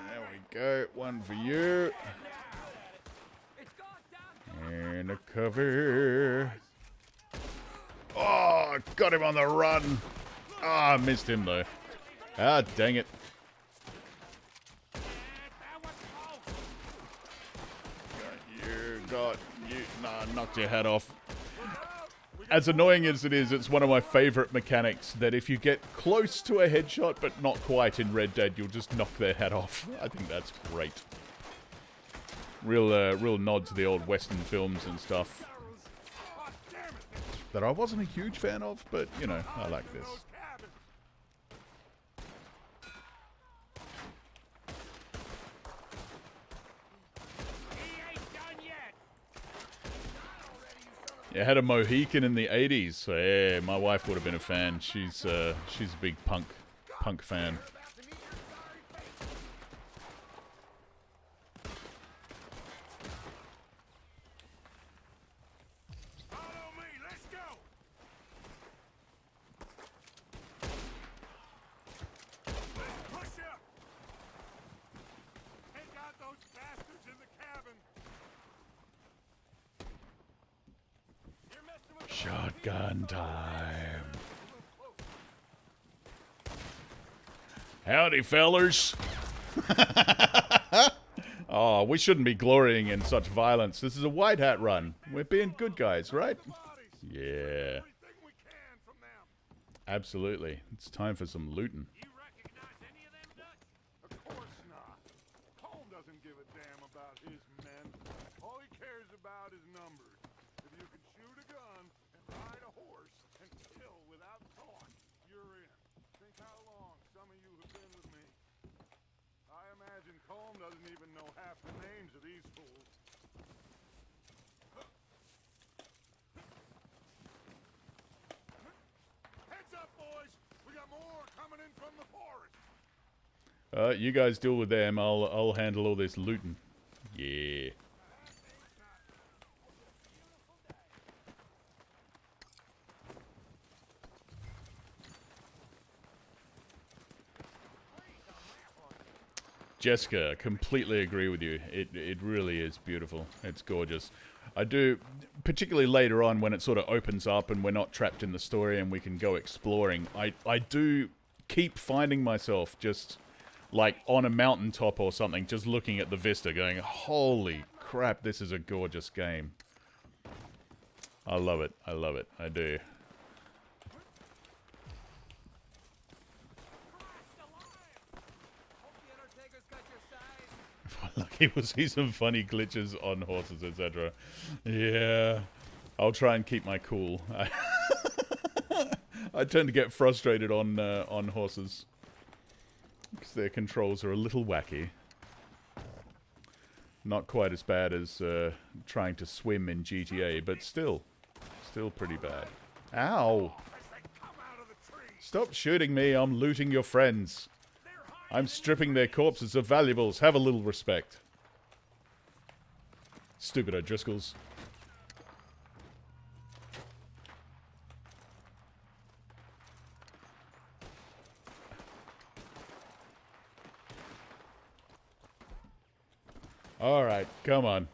There we go. One for you. And a cover. Oh, got him on the run. Ah, I missed him though. Ah, dang it. Got you. Nah, knocked your head off. As annoying as it is, it's one of my favorite mechanics that if you get close to a headshot but not quite in Red Dead, you'll just knock their head off. I think that's great. Real nod to the old Western films and stuff that I wasn't a huge fan of, but, you know, I like this. Yeah, I had a Mohican in the 80s, so yeah, my wife would have been a fan. She's a big punk fan. Shotgun time. Howdy, fellers. Oh, we shouldn't be glorying in such violence. This is a white hat run. We're being good guys, right? Yeah. Absolutely. It's time for some looting. Of course not. Colm doesn't give a damn about his men. All he cares about is numbers. If you can shoot a gun and ride a horse and kill without thought, you're in. Think how long some of doesn't even know half the names of these fools. Heads up, boys! We got more coming in from the forest. You guys deal with them. I'll handle all this looting. Yeah. Jessica, completely agree with you. It really is beautiful. It's gorgeous. I do, particularly later on when it sort of opens up and we're not trapped in the story and we can go exploring, I do keep finding myself just like on a mountaintop or something, just looking at the vista going, holy crap, this is a gorgeous game. I love it. I love it. I do. Lucky we'll see some funny glitches on horses, etc. Yeah, I'll try and keep my cool. I tend to get frustrated on horses because their controls are a little wacky. Not quite as bad as trying to swim in GTA, but still pretty bad. Ow! Stop shooting me! I'm looting your friends. I'm stripping their corpses of valuables. Have a little respect. Stupid O'Driscolls. Alright, come on.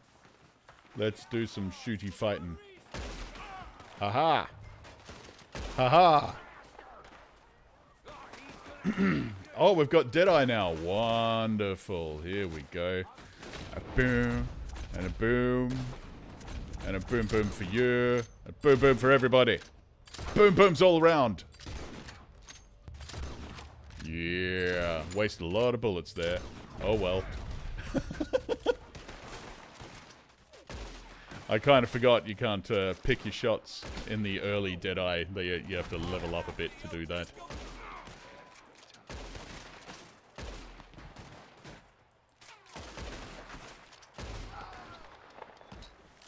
Let's do some shooty fighting. Haha! Haha! Oh, we've got Deadeye now. Wonderful. Here we go. A boom. And a boom. And a boom boom for you. A boom boom for everybody. Boom booms all around. Yeah. Wasted a lot of bullets there. Oh well. I kind of forgot you can't pick your shots in the early Deadeye. You have to level up a bit to do that.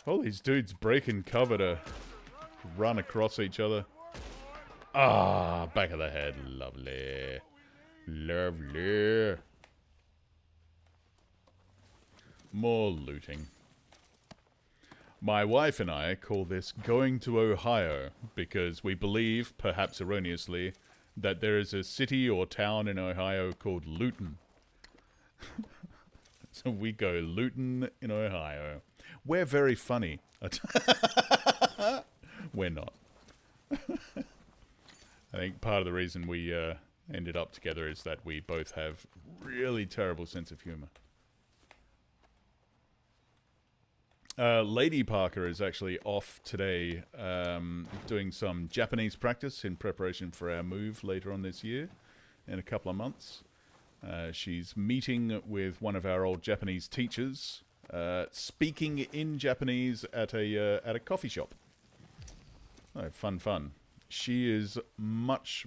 All these dudes breaking cover to run across each other. Ah, back of the head. Lovely. Lovely. More looting. My wife and I call this going to Ohio because we believe, perhaps erroneously, that there is a city or town in Ohio called Luton. So we go looting in Ohio. We're very funny. We're not. I think part of the reason we ended up together is that we both have really terrible sense of humor. Lady Parker is actually off today doing some Japanese practice in preparation for our move later on this year in a couple of months. She's meeting with one of our old Japanese teachers, speaking in Japanese at a coffee shop. Oh, fun. She is much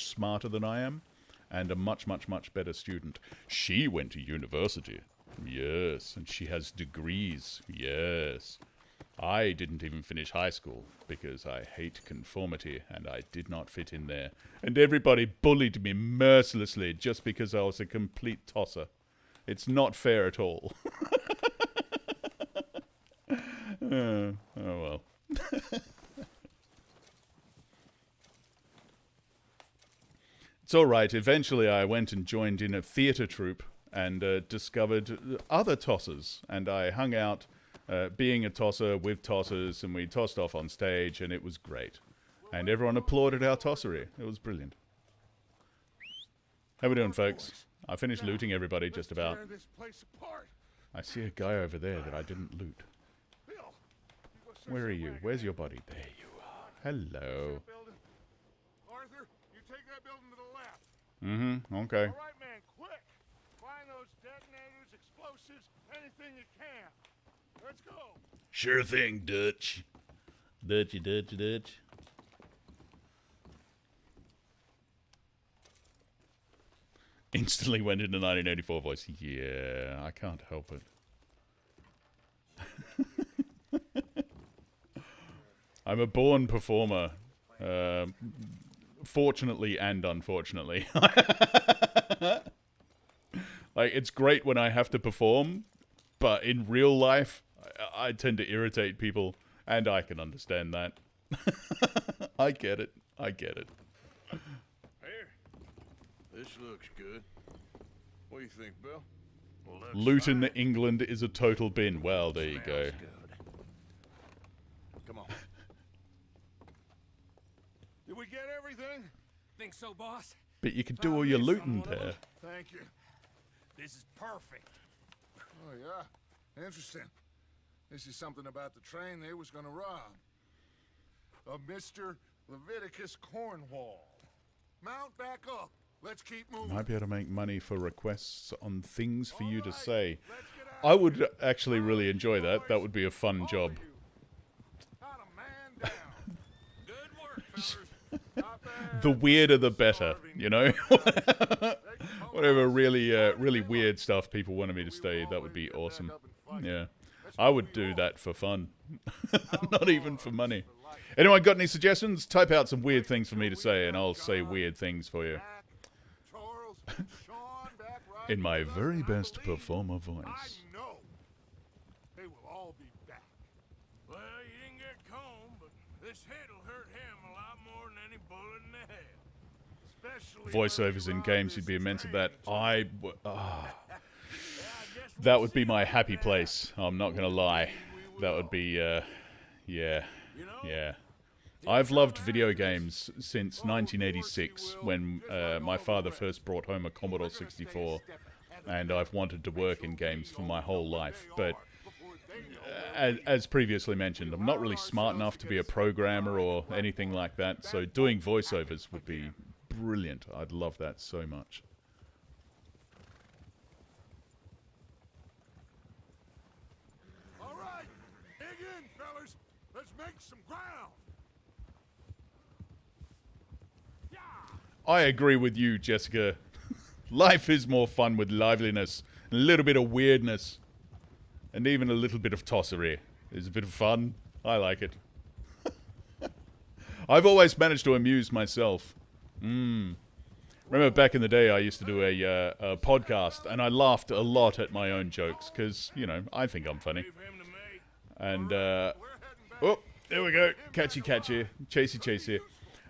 smarter than I am, and a much better student. She went to university. Yes, and she has degrees. Yes. I didn't even finish high school because I hate conformity and I did not fit in there. And everybody bullied me mercilessly just because I was a complete tosser. It's not fair at all. Oh well. It's alright. Eventually I went and joined in a theatre troupe and discovered other tossers. And I hung out being a tosser with tossers, and we tossed off on stage, and it was great. And everyone applauded our tossery. It was brilliant. How we doing, folks? I finished looting everybody just about. I see a guy over there that I didn't loot. Where are you? Where's your body? There you are. Hello. Arthur, you take that building to the left. Mm-hmm. Okay. All right, man, quick. Find those detonators, explosives, anything you can. Let's go. Sure thing, Dutch. Dutch. Instantly went into 1984 voice. Yeah, I can't help it. I'm a born performer. Fortunately and unfortunately. Like, it's great when I have to perform, but in real life, I tend to irritate people, and I can understand that. I get it. I get it. Here. This looks good. What do you think, Bill? Well, Luton, England is a total bin. Well, there you go. good. Come on. Did we get everything? Think so, boss? But you could do all your looting there. Thank you. This is perfect. Oh, yeah. Interesting. This is something about the train they was gonna rob. A Mr. Leviticus Cornwall. Mount back up. Let's keep moving. Might be able to make money for requests on things for you to say. I would actually really enjoy that. That would be a fun job. Not a man down. Good work, fellas. Not bad. The weirder the better, you know? Whatever really, really weird stuff people wanted me to say, that would be awesome. Yeah. I would do that for fun. Not even for money. Anyone got any suggestions? Type out some weird things for me to say, and I'll say weird things for you. In my very best performer voice. I know. They will all be back. Well, you didn't get Combe, but this hit'll hurt him a lot more than any bullet in the head. Especially Voiceovers in games would be immense at that. That would be my happy place. I'm not going to lie. That would be, yeah. I've loved video games since 1986 when my father first brought home a Commodore 64, and I've wanted to work in games for my whole life. But as previously mentioned, I'm not really smart enough to be a programmer or anything like that, so doing voiceovers would be brilliant. I'd love that so much. All right. Dig in, fellas. Let's make some ground. I agree with you, Jessica. Life is more fun with liveliness, a little bit of weirdness, and even a little bit of tossery. It's a bit of fun. I like it. I've always managed to amuse myself. Remember back in the day I used to do a podcast, and I laughed a lot at my own jokes, because, you know, I think I'm funny. And, oh, there we go. Catchy, chasey.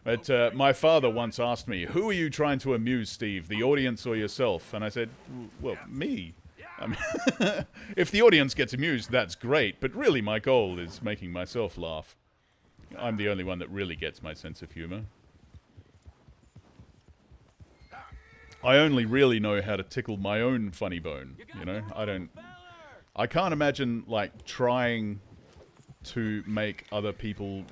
But my father once asked me, who are you trying to amuse, Steve, the audience or yourself? And I said, well, me. I mean, if the audience gets amused, that's great. But really, my goal is making myself laugh. I'm the only one that really gets my sense of humor. I only really know how to tickle my own funny bone, you know? I can't imagine, like, trying to make other people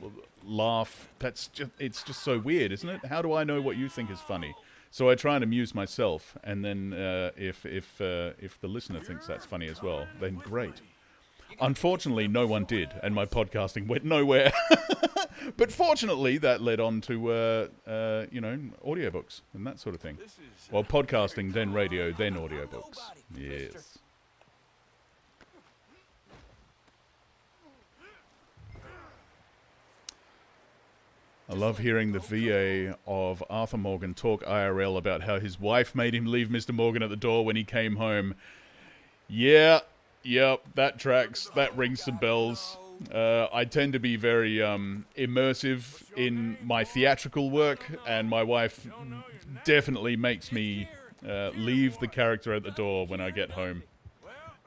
laugh. It's just so weird, isn't it? How do I know what you think is funny? So I try and amuse myself, and then if the listener thinks that's funny as well, then great. Unfortunately, no one did, and my podcasting went nowhere. But fortunately, that led on to you know, audiobooks and that sort of thing. Well, podcasting, then radio, then audiobooks. Yes. I love hearing the VA of Arthur Morgan talk IRL about how his wife made him leave Mr. Morgan at the door when he came home. Yeah, yep, that tracks. That rings some bells. I tend to be very immersive in my theatrical work, and my wife definitely makes me leave the character at the door when I get home.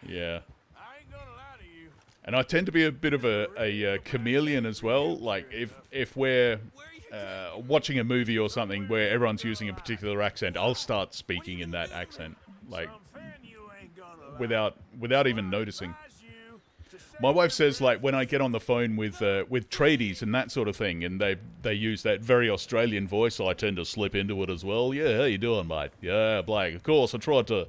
Yeah. And I tend to be a bit of a chameleon as well. Like, if we're watching a movie or something where everyone's using a particular accent, I'll start speaking in that accent, like, without even noticing. My wife says, like, when I get on the phone with tradies and that sort of thing, and they use that very Australian voice, I tend to slip into it as well. Yeah, how you doing, mate? Yeah, Blake. Of course, I tried to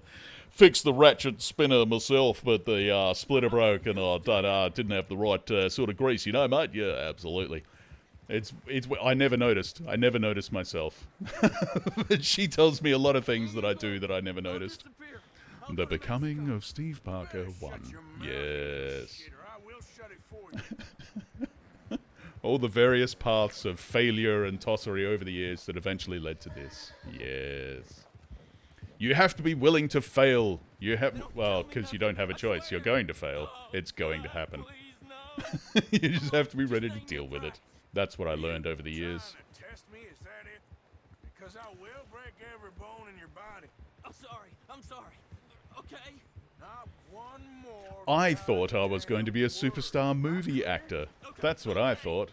fix the ratchet spinner myself, but the splitter broke, and I didn't have the right sort of grease, you know, mate? Yeah, absolutely. I never noticed. I never noticed myself. But she tells me a lot of things that I do that I never noticed. The Becoming of Steve Parker 1. Yes. All the various paths of failure and tossery over the years that eventually led to this. Yes. You have to be willing to fail. You have, well, because you don't have a choice. You're going to fail. It's going to happen. You just have to be ready to deal with it. That's what I learned over the years. Test me, is that it? Because I will break every bone in your body. I'm sorry. Okay? Not one more. I thought I was going to be a superstar movie actor. That's what I thought.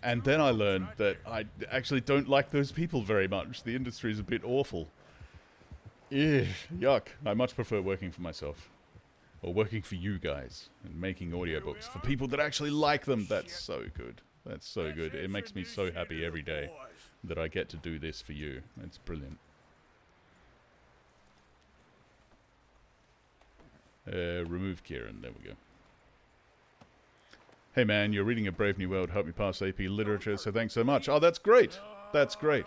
And then I learned that I actually don't like those people very much. The industry is a bit awful. Ugh, yuck. I much prefer working for myself. Or working for you guys. And making audiobooks for people that actually like them. That's so good. That's so good. It makes me so happy every day that I get to do this for you. It's brilliant. Remove Kieran. There we go. Hey man, you're reading A Brave New World. Help me pass AP Literature, so thanks so much. Oh, that's great. That's great.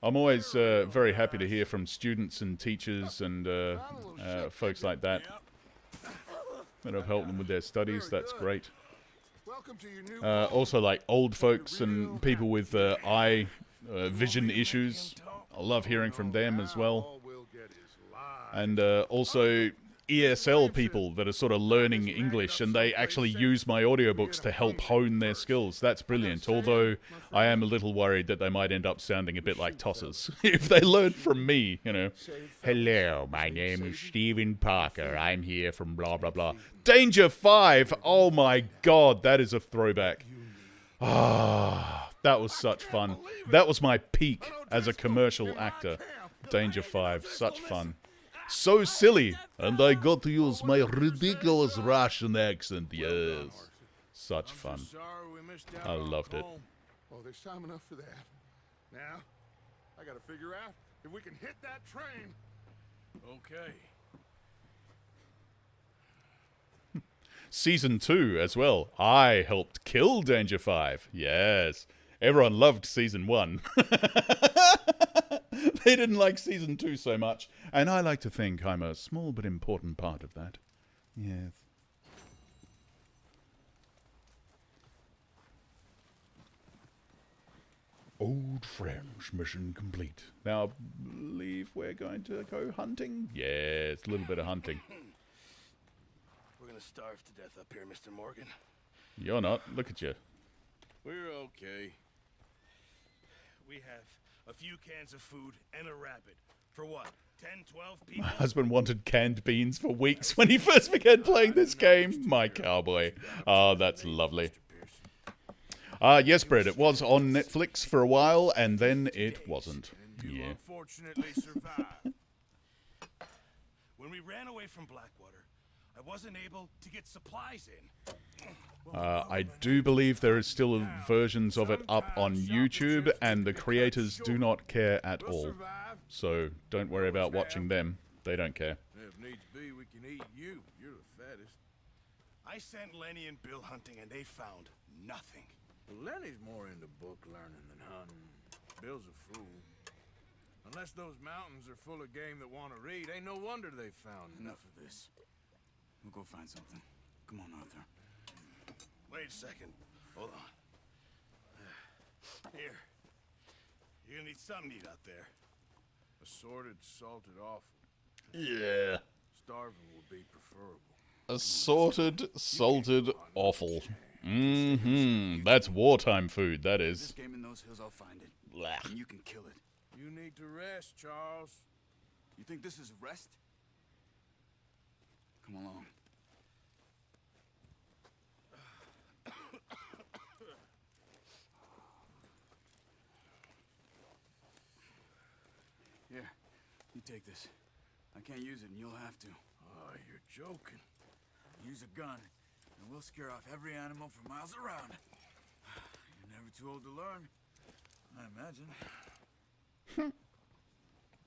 I'm always very happy to hear from students and teachers and folks like that that have helped them with their studies. That's great. Also, like old folks and people with eye vision issues. I love hearing from them as well. And also ESL people that are sort of learning English, and they actually use my audiobooks to help hone their skills. That's brilliant, although I am a little worried that they might end up sounding a bit like tossers if they learn from me, you know. Hello, my name is Stephen Parker. I'm here from blah, blah, blah. Danger 5! Oh my god, that is a throwback. Ah, that was such fun. That was my peak as a commercial actor. Danger 5, such fun. So silly, and I got to use my ridiculous Russian accent, yes. Such fun. I loved it. Well, there's time enough for that. Now, I gotta figure out if we can hit that train. Okay. Season 2 as well. I helped kill Danger 5. Yes. Everyone loved Season 1. They didn't like Season 2 so much. And I like to think I'm a small but important part of that. Yes. Old friends, mission complete. Now, I believe we're going to go hunting? Yes, a little bit of hunting. We're gonna starve to death up here, Mr. Morgan. You're not. Look at you. We're okay. We have a few cans of food and a rabbit. For what? 10, 12 people? My husband wanted canned beans for weeks when he first began playing this game. My cowboy. Oh, that's lovely. Yes, Brett, it was on Netflix for a while, and then it wasn't. You unfortunately survived. When we ran away from Blackwater, I wasn't able to get supplies in. I do believe there is still versions of it up on YouTube, and the creators do not care at all. So don't worry about watching them. They don't care. If needs be, we can eat you. You're the fattest. I sent Lenny and Bill hunting, and they found nothing. Lenny's more into book learning than hunting. Bill's a fool. Unless those mountains are full of game that want to read, ain't no wonder they found Enough of this. We'll go find something. Come on, Arthur. Wait a second. Hold on. Here. You're gonna need something to eat out there. Assorted, salted offal. Yeah. Starving would be preferable. Assorted, salted offal. Mm-hmm. That's wartime food, that is. This game in those hills, I'll find it. Blech. And you can kill it. You need to rest, Charles. You think this is rest? Come along. Here, you take this. I can't use it, and you'll have to. Oh, you're joking. Use a gun, and we'll scare off every animal for miles around. You're never too old to learn, I imagine.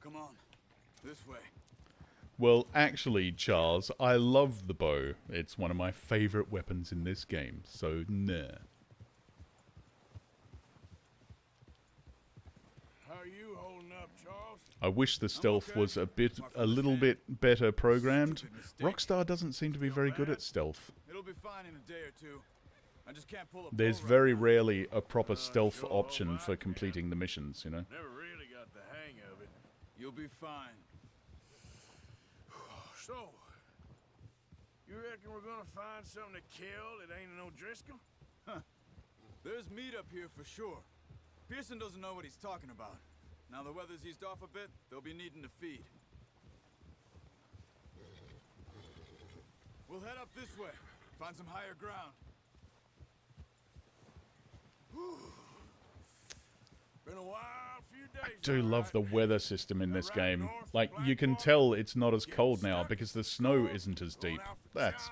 Come on, this way. Well, actually, Charles, I love the bow. It's one of my favorite weapons in this game, so nah. I wish the stealth was a little bit better programmed. Rockstar doesn't seem to be very good at stealth. It'll be fine in a day or two. I just can't pull a There's bow very right now. rarely a proper stealth option for completing the missions, you know? Never really got the hang of it. You'll be fine. So, you reckon we're gonna find something to kill that ain't no Driscoll? There's meat up here for sure. Pearson doesn't know what he's talking about. Now the weather's eased off a bit, they'll be needing to feed. We'll head up this way. Find some higher ground. Been a wild few days. I do love the weather system in this game. Like, you can tell it's not as cold now because the snow isn't as deep. That's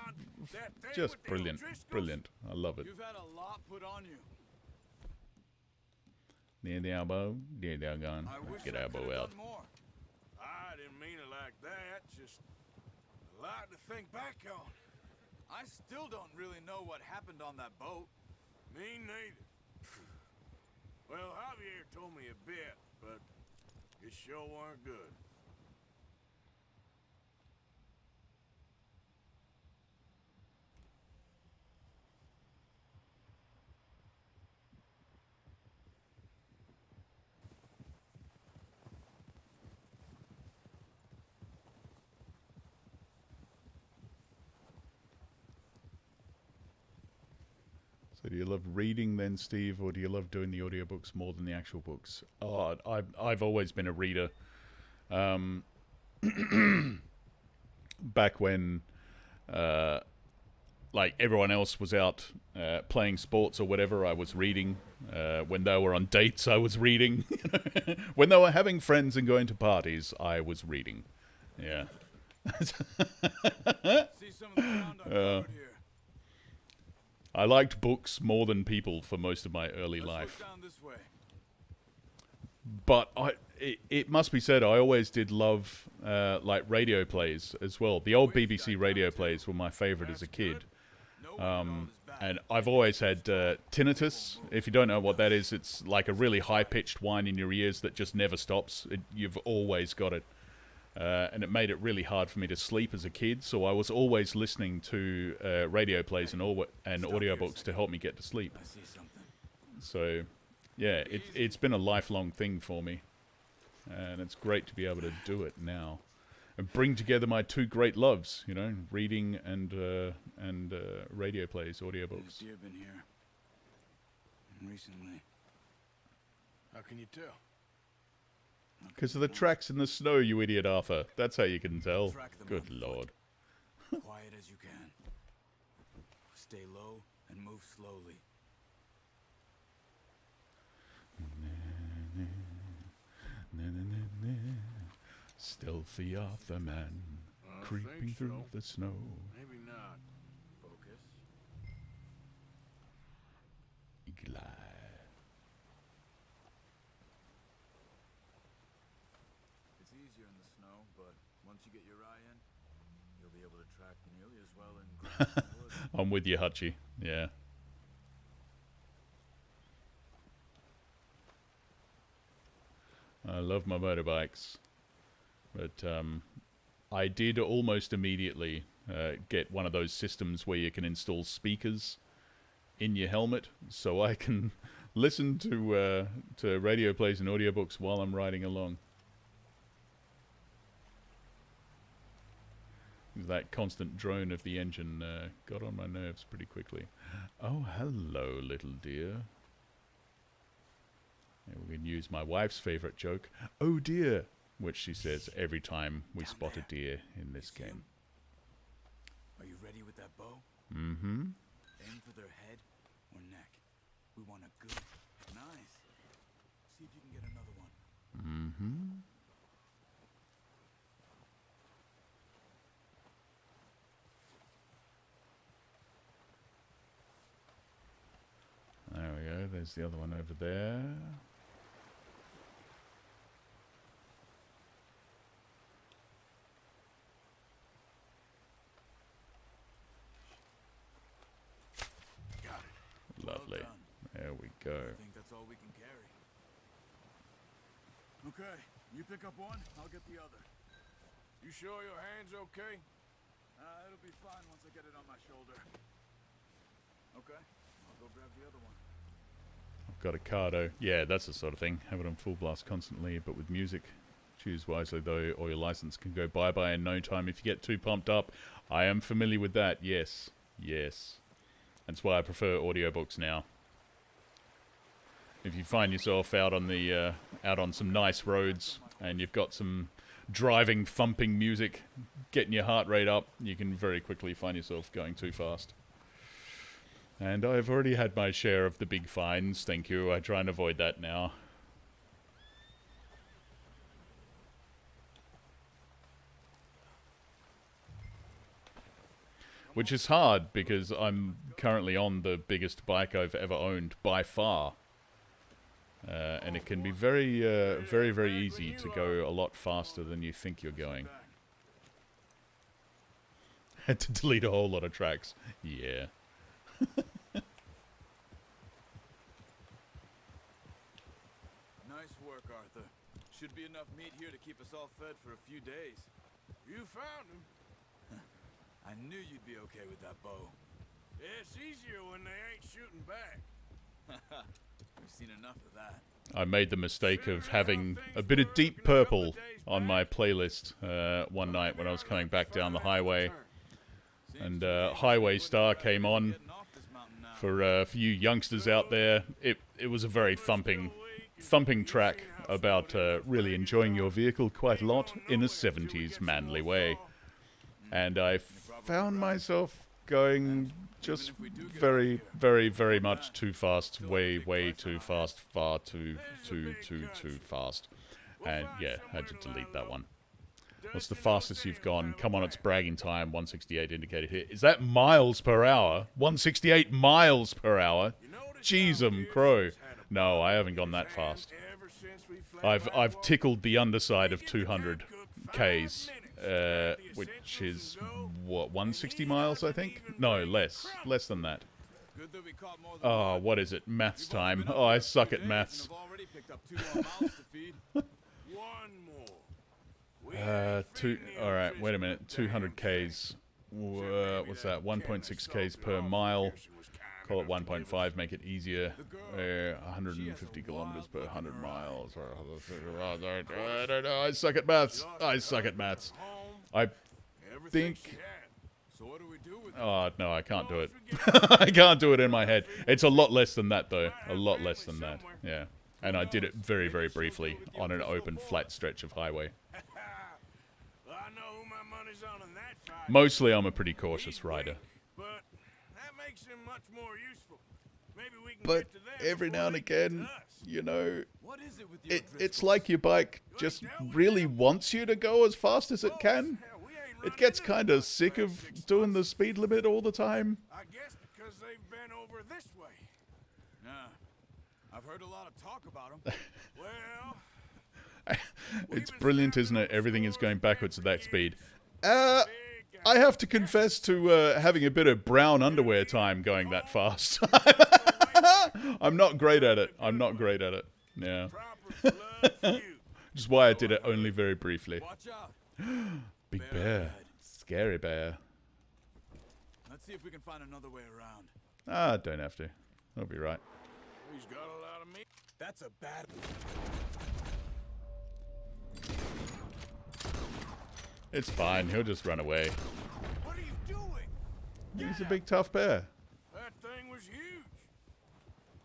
just brilliant. Brilliant. I love it. You've had a lot put on you. Near the elbow, near the gun. Let's get elbow out. I didn't mean it like that. Just a lot to think back on. I still don't really know what happened on that boat. Me neither. Well, Javier told me a bit, but it sure weren't good. So do you love reading then, Steve, or do you love doing the audiobooks more than the actual books? Oh, I've always been a reader. Back when, like, everyone else was out playing sports or whatever, I was reading. When they were on dates, I was reading. When they were having friends and going to parties, I was reading. Yeah. See some of the ground uncovered here. I liked books more than people for most of my early life. Down this way. But it must be said, I always did love like radio plays as well. The old BBC radio plays were my favorite as a kid. And I've always had tinnitus. If you don't know what that is, it's like a really high-pitched whine in your ears that just never stops. You've always got it. And it made it really hard for me to sleep as a kid, so I was always listening to radio plays and audiobooks to help me get to sleep. So, yeah, it's been a lifelong thing for me, and it's great to be able to do it now and bring together my two great loves, you know, reading and radio plays, audiobooks. Deer been here recently. How can you tell? Because of the tracks in the snow, you idiot, Arthur. That's how you can tell. Good lord. Quiet as you can. Stay low and move slowly. Stealthy Arthur man, creeping through the snow. Maybe not. Focus. Eagle eye. It's easier in the snow, but once you get your eye in, you'll be able to track nearly as well in wood. I'm with you, Hutchie. Yeah. I love my motorbikes. But I did almost immediately get one of those systems where you can install speakers in your helmet, so I can listen to radio plays and audiobooks while I'm riding along. That constant drone of the engine got on my nerves pretty quickly. Oh, hello, little dear. Yeah, we can use my wife's favorite joke, "Oh dear," which she says every time we spot a deer in this game. Are you ready with that bow? Mm-hmm. Aim for their head or neck. We want a good, nice. See if you can get another one. Mm-hmm. There we go. There's the other one over there. Lovely. There we go. I think that's all we can carry. Okay, you pick up one, I'll get the other. You sure your hand's okay? It'll be fine once I get it on my shoulder. Okay, I'll go grab the other one. I've got a Cardo. Yeah, that's the sort of thing. Have it on full blast constantly, but with music. Choose wisely, though, or your license can go bye-bye in no time if you get too pumped up. I am familiar with that, yes. Yes. That's why I prefer audiobooks now. If you find yourself out on the out on some nice roads and you've got some driving, thumping music getting your heart rate up, you can very quickly find yourself going too fast. And I've already had my share of the big fines, thank you. I try and avoid that now. Which is hard, because I'm currently on the biggest bike I've ever owned, by far. And it can be very, very easy to go a lot faster than you think you're going. Had to delete a whole lot of tracks. Yeah. Nice work, Arthur. Should be enough meat here to keep us all fed for a few days. You found him. I knew you'd be okay with that bow. Yeah, it's easier when they ain't shooting back. We've seen enough of that. I made the mistake of having a bit of Deep Purple on my playlist one night when I was coming back down the highway. And Highway Star came on. For you youngsters out there, it was a very thumping track about really enjoying your vehicle quite a lot in a 70s manly way. And I found myself going just very, very, very much too fast, way too fast, far too fast. And yeah, had to delete that one. What's the fastest you've gone? Come on, it's bragging time. 168 indicated here. Is that miles per hour? 168 miles per hour? Jeez, crow. No, I haven't gone that fast. I've tickled the underside of 200 Ks. Which is, what, 160 miles, I think? No, less than that. Oh, what is it? Maths time. Oh, I suck at maths. Alright, wait a minute. 200 Ks. What's that? 1.6 Ks per mile. Call it 1.5, make it easier. 150 kilometers per 100 miles. I don't know. I suck at maths. I think... Oh, no, I can't do it. I can't do it in my head. It's a lot less than that, though. A lot less than that. Yeah. And I did it very, very briefly on an open, flat stretch of highway. Mostly, I'm a pretty cautious rider. But every now and again, you know, it's like your bike just really wants you to go as fast as it can. It gets kind of sick of doing the speed limit all the time. I guess because they've been over this way. Nah, I've heard a lot of talk about them. Well, it's brilliant, isn't it? Everything is going backwards at that speed. I have to confess to having a bit of brown underwear time going that fast. I'm not great at it. Yeah. Just why I did it only very briefly. Big bear. Scary bear. Let's see if we can find another way around. Ah, don't have to. I'll be right. he's got a lot of meat. That's a bad... It's fine. He'll just run away. What are you doing? He's a big tough bear. That thing was huge.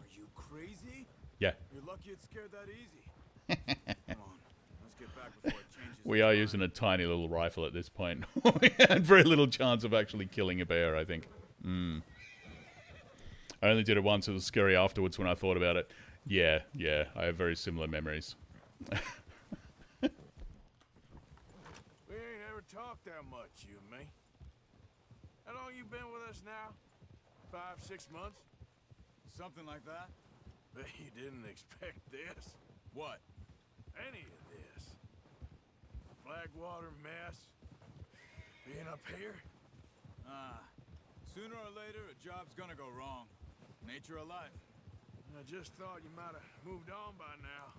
Are you crazy? Yeah. You're lucky it scared that easy. Come on. Let's get back before it changes. We are using a tiny little rifle at this point. We had very little chance of actually killing a bear, I think. I only did it once. It was scary afterwards when I thought about it. Yeah. I have very similar memories. We ain't ever talked that much, you and me. How long you been with us now? 5, 6 months? Something like that? Bet you didn't expect this. What? Any of this. Blackwater mess. Being up here. Sooner or later, a job's gonna go wrong. Nature of life. I just thought you might have moved on by now.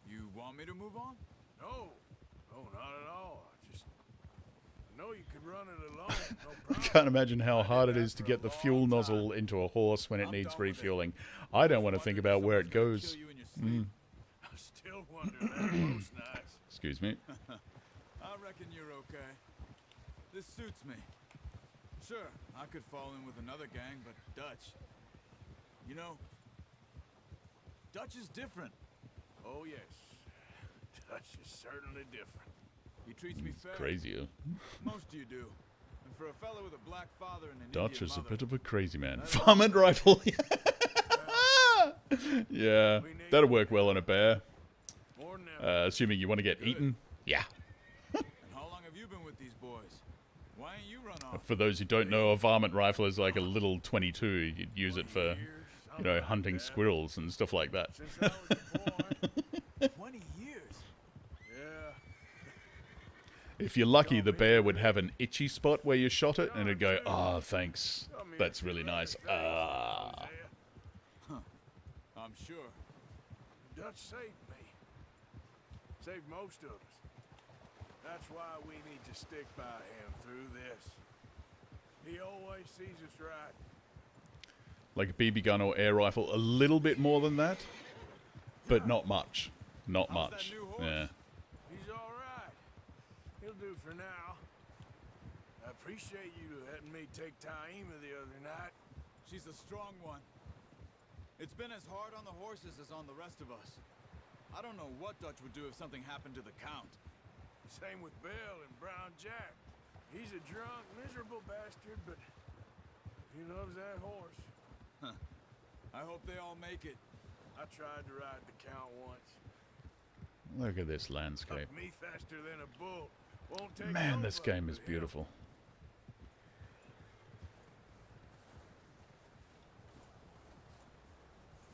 You want me to move on? No, not at all. I know you could run it alone. No problem. I can't imagine how hard it is to get the fuel nozzle into a horse when it needs refueling. I don't want to think about where it goes. I still wonder that most nights. Excuse me. I reckon you're okay. This suits me. Sure, I could fall in with another gang, but Dutch... You know, Dutch is different. Oh, yes. Dutch is certainly different. He treats me fair. Crazier. Most of you do. And for a fellow with a black father and an Dutch Indian is a mother, bit of a crazy man. Varmint rifle. Yeah, that'll work well on a bear. Assuming you want to get eaten. Yeah. And how long have you been with these boys? Why ain't you run off? For those who don't know, a varmint rifle is like a little 22. You'd use it for, you know, hunting squirrels and stuff like that. Since I was a boy. 20 years? Yeah. If you're lucky, the bear would have an itchy spot where you shot it, and it'd go, "Ah, thanks. That's really nice." Ah. I'm sure. Dutch saved me. Saved most of us. That's why we need to stick by him through this. He always sees us right. Like a BB gun or air rifle, a little bit more than that, but not much. Not much. Yeah. He's all right. He'll do for now. I appreciate you letting me take Taima the other night. She's a strong one. It's been as hard on the horses as on the rest of us. I don't know what Dutch would do if something happened to the Count. Same with Bill and Brown Jack. He's a drunk, miserable bastard, but he loves that horse. Huh. I hope they all make it. I tried to ride the Count once. Look at this landscape. Me faster than a bull. Won't take Man, this nobody game is but him. beautiful.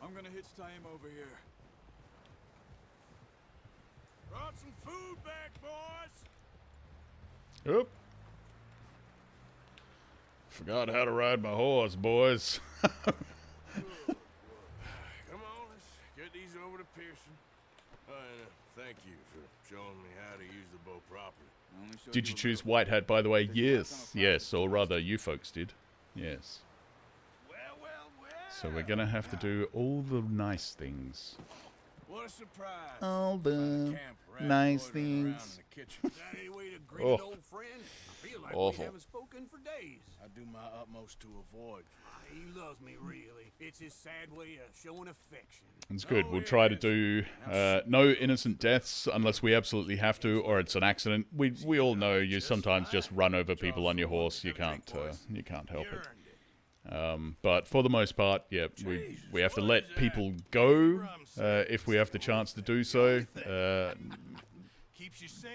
I'm gonna hitch Taima over here. Brought some food back, boys. Oop. Forgot how to ride my horse, boys. Come on, let's get these over to Pearson. Thank you for showing me how to use the bow properly. Did you choose White Hat, by the way? Yes. Yes, or rather, you folks did. Yes. So we're going to have to do all the nice things. What a surprise. All the nice things. Oh. Old friend. I feel like Awful. we haven't spoken for days. I do my utmost to avoid. He loves me, really. It's his sad way of showing affection. It's good. We'll try to do no innocent deaths unless we absolutely have to, or it's an accident. We all know you sometimes just run over people on your horse. You can't help it. But for the most part, yeah, we have to let people go if we have the chance to do so.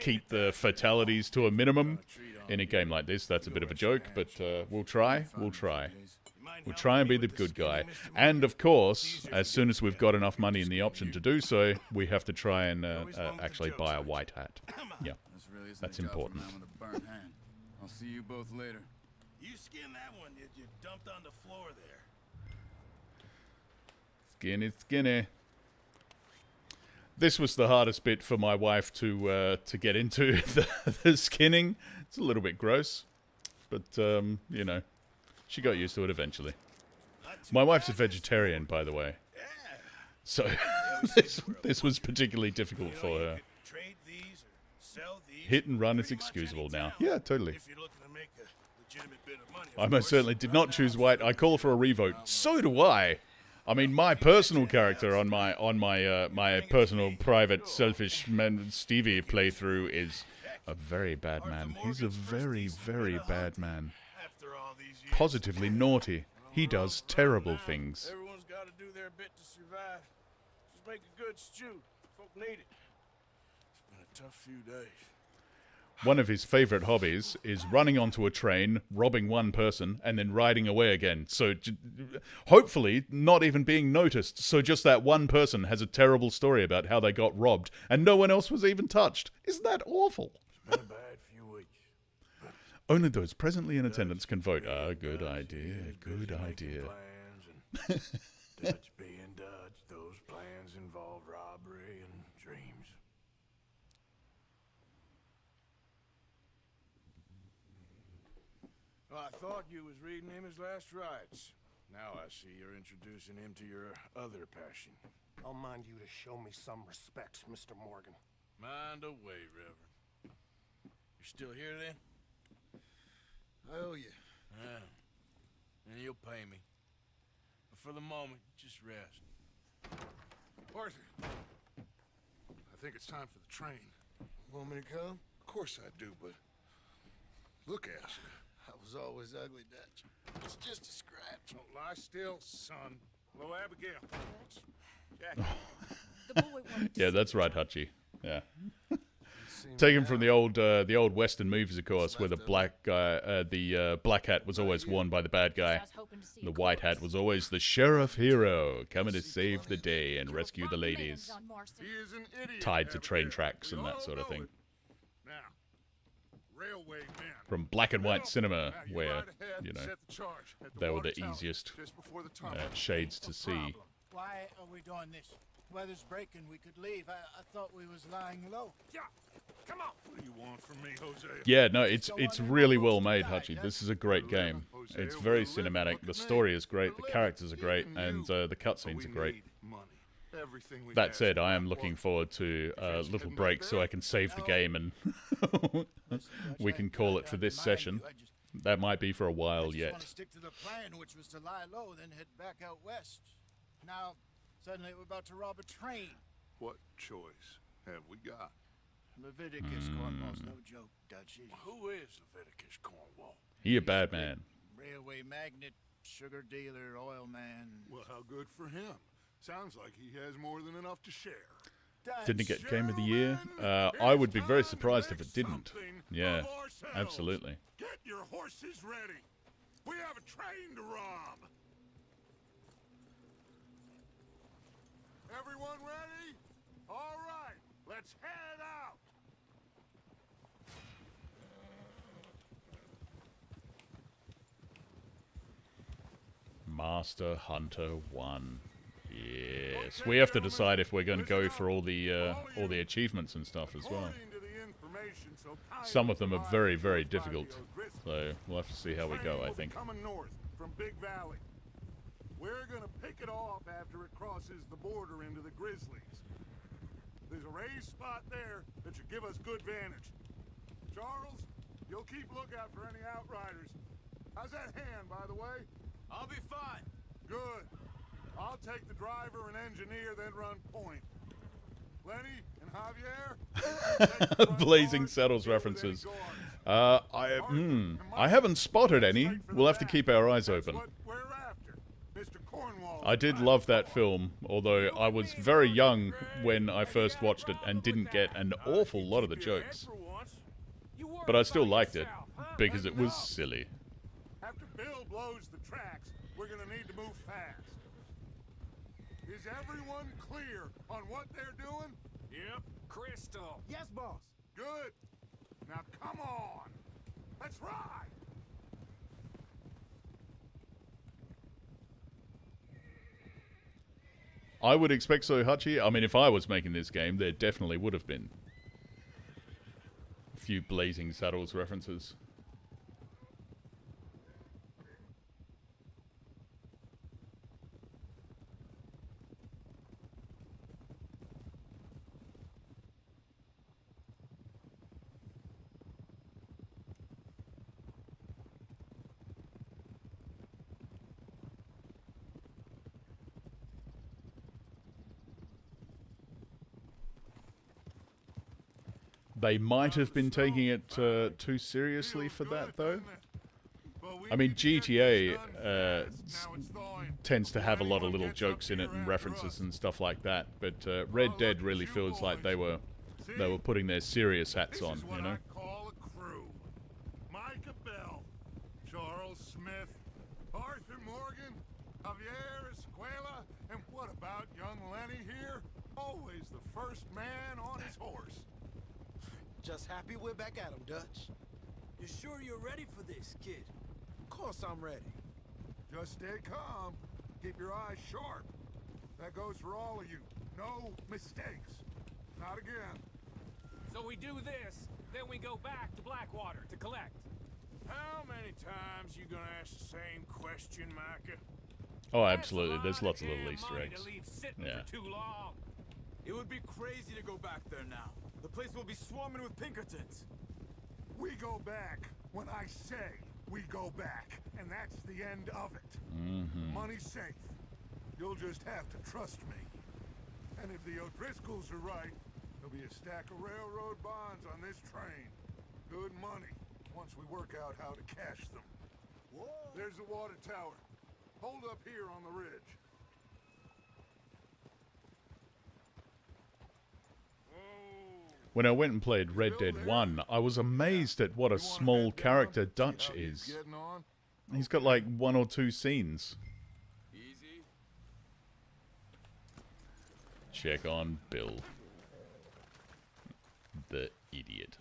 Keep the fatalities to a minimum in a game like this. That's a bit of a joke, but we'll try. We'll try and be the good guy. And of course, as soon as we've got enough money and the option to do so, we have to try and actually buy a white hat. Yeah, that's important. I'll see you both later. You skinned that one that you dumped on the floor there. Skinny, skinny. This was the hardest bit for my wife to get into, the skinning. It's a little bit gross, but you know, she got used to it eventually. My wife's a vegetarian, by the way, so this was particularly difficult for her. Hit and run is excusable now. Yeah, totally. I most certainly did not choose white. I call for a revote. So do I. I mean, my personal character on my my personal, private, selfish man Stevie playthrough is a very bad man. He's a very, very bad man. Positively naughty. He does terrible things. Everyone's got to do their bit to survive. Just make a good stew. Folk need it. It's been a tough few days. One of his favorite hobbies is running onto a train, robbing one person, and then riding away again. So, hopefully, not even being noticed. So just that one person has a terrible story about how they got robbed, and no one else was even touched. Isn't that awful? It's been a bad few weeks. Only those presently in attendance can vote. Ah, good idea, good idea. Plans and Dutch being Dutch, those plans involved robbery and dreams. Well, I thought you was reading him his last rites. Now I see you're introducing him to your other passion. I'll mind you to show me some respect, Mr. Morgan. Mind away, Reverend. You're still here then? I owe you. Yeah. And you'll pay me. But for the moment, just rest. Arthur, I think it's time for the train. Want me to come? Of course I do, but look at you. I was always ugly, Dutch. It's just a scratch. Don't lie still, son. Hello, Abigail. Jack. The boy wanted to Yeah, see that's you, right, John. Hutchie. Yeah. Taken from the old Western movies, of course, where the black guy, the black hat was always worn by the bad guy. I was hoping to see The a white hat corpse. was always the sheriff hero coming to save the day and You're a rescue the rotten man, ladies, John Marston. He is an idiot. tied to train Abigail. tracks We and that all sort of know thing. it. Now, railway men. From black and white cinema, Now, you where, ride ahead you and know, set the charge at the they were water the tower, easiest just before the tunnel. shades to see. Problem. Why are we doing this? Weather's breaking. We could leave. I thought we was lying low. Yeah, come on. What do you want from me, Jose? Yeah, no, it's really well made, Hutchie. This is a great game. It's very cinematic. The story is great. The characters are great, and the cutscenes are great. Everything we That have said, is I am not looking worth forward to a little break so I can save the game and we can call it for this session. That might be for a I while just yet. want to stick to the plan, which was to lie low, then head back out west. Now, suddenly we're about to rob a train. What choice have we got? Leviticus Cornwall's no joke, Dutchie. Who is Leviticus Cornwall? He a bad man. Railway magnate, sugar dealer, oil man. Well, how good for him. Sounds like he has more than enough to share. Didn't it get Game of the Year? I would be very surprised if it didn't. Yeah, absolutely. Get your horses ready. We have a train to rob. Everyone ready? All right, let's head out. Master Hunter 1. Yes, we have to decide if we're going to go for all the achievements and stuff as well. According to the information so kindly Some of them are very, very provided by difficult, the Grizzlies, so we'll have to see how we train go, I will be think. coming north from Big Valley. We're gonna pick it off after it crosses the border into the Grizzlies. There's a raised spot there that should give us good vantage. Charles, you'll keep lookout for any outriders. How's that hand, by the way? I'll be fine. Good. I'll take the driver and engineer, then run point. Lenny and Javier. Blazing Saddles references. I haven't spotted any. We'll have to keep our eyes open. I did love that film, although I was very young when I first watched it and didn't get an awful lot of the jokes. But I still liked it, because it was silly. After Bill blows the tracks, we're gonna need to move fast. Is everyone clear on what they're doing? Yep, crystal. Yes, boss. Good. Now come on. Let's ride. I would expect so, Hutchie. I mean, if I was making this game, there definitely would have been a few Blazing Saddles references. They might have been taking it too seriously for that, though. I mean, GTA tends to have a lot of little jokes in it and references and stuff like that, but Red Dead really feels like they were putting their serious hats on, you know? I call a crew. Micah Bell, Charles Smith, Arthur Morgan, Javier Escuela, and what about young Lenny here? Always the first man on his horse. Just happy we're back at him, Dutch. You sure you're ready for this, kid? Of course I'm ready. Just stay calm. Keep your eyes sharp. That goes for all of you. No mistakes. Not again. So we do this, then we go back to Blackwater to collect. How many times you gonna ask the same question, Micah? Oh, absolutely. There's lots of little Easter eggs. Yeah. For too long. It would be crazy to go back there now. The place will be swarming with Pinkertons. We go back when I say we go back, and that's the end of it. Money's safe. You'll just have to trust me. And if the O'Driscolls are right, there'll be a stack of railroad bonds on this train. Good money, once we work out how to cash them. Whoa. There's the water tower. Hold up here on the ridge. When I went and played Red Dead 1, I was amazed at what a small character Dutch is. He's got like 1 or 2 scenes. Easy. Check on Bill. The idiot.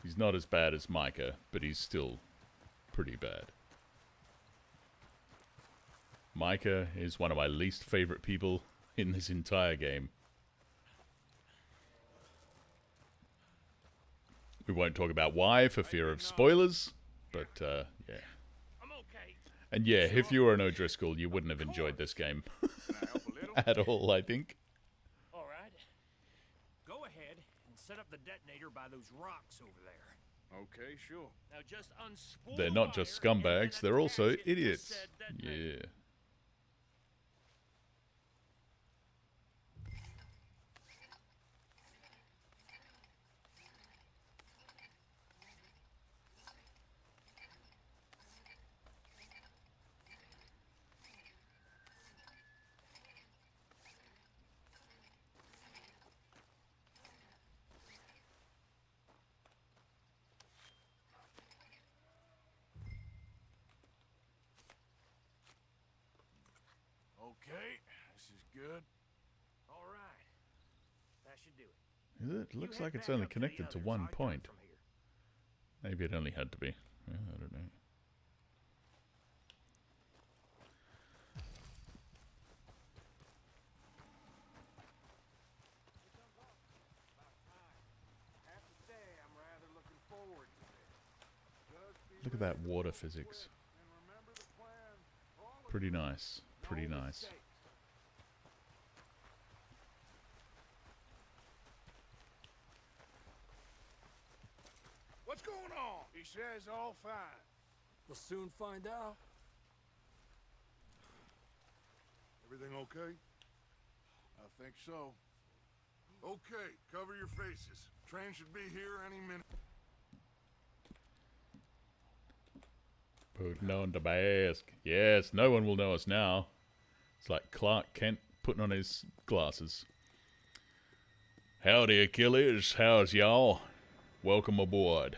He's not as bad as Micah, but he's still pretty bad. Micah is one of my least favorite people in this entire game. We won't talk about why for fear of spoilers, but yeah. I'm okay. And yeah, if you were an O'Driscoll, you wouldn't have enjoyed this game at all, I think. All right. Go ahead and set up the detonator by those rocks over there. Okay, sure. Now just unspool They're not just scumbags, they're also idiots. Yeah. Okay, this is good. All right. That should do it. It looks like it's only connected to one point. Maybe it only had to be. Yeah, I don't know. Look at that water physics. Pretty nice. Pretty nice. What's going on? He says all fine. We'll soon find out. Everything okay? I think so. Okay, cover your faces. Train should be here any minute. Putting on the mask. Yes, no one will know us now. It's like Clark Kent putting on his glasses. Howdy, Achilles. How's y'all? Welcome aboard.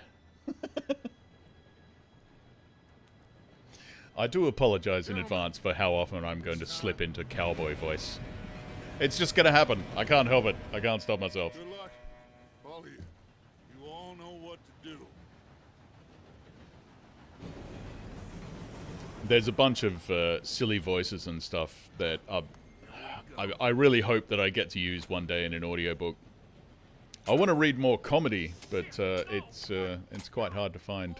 I do apologize in advance for how often I'm going to slip into cowboy voice. It's just going to happen. I can't help it. I can't stop myself. Good luck, all of you. You all know what to do. There's a bunch of silly voices and stuff that I really hope that I get to use one day in an audiobook. I want to read more comedy, but it's quite hard to find.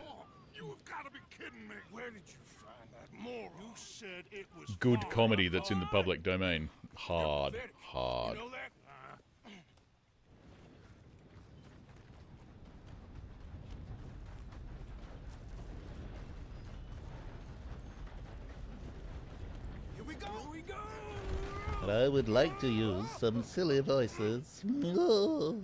You have got to be kidding me. Where did you find that moral? You said it was Good comedy that's in the public domain. Hard. Hard. You know that? But I would like to use some silly voices. Oh.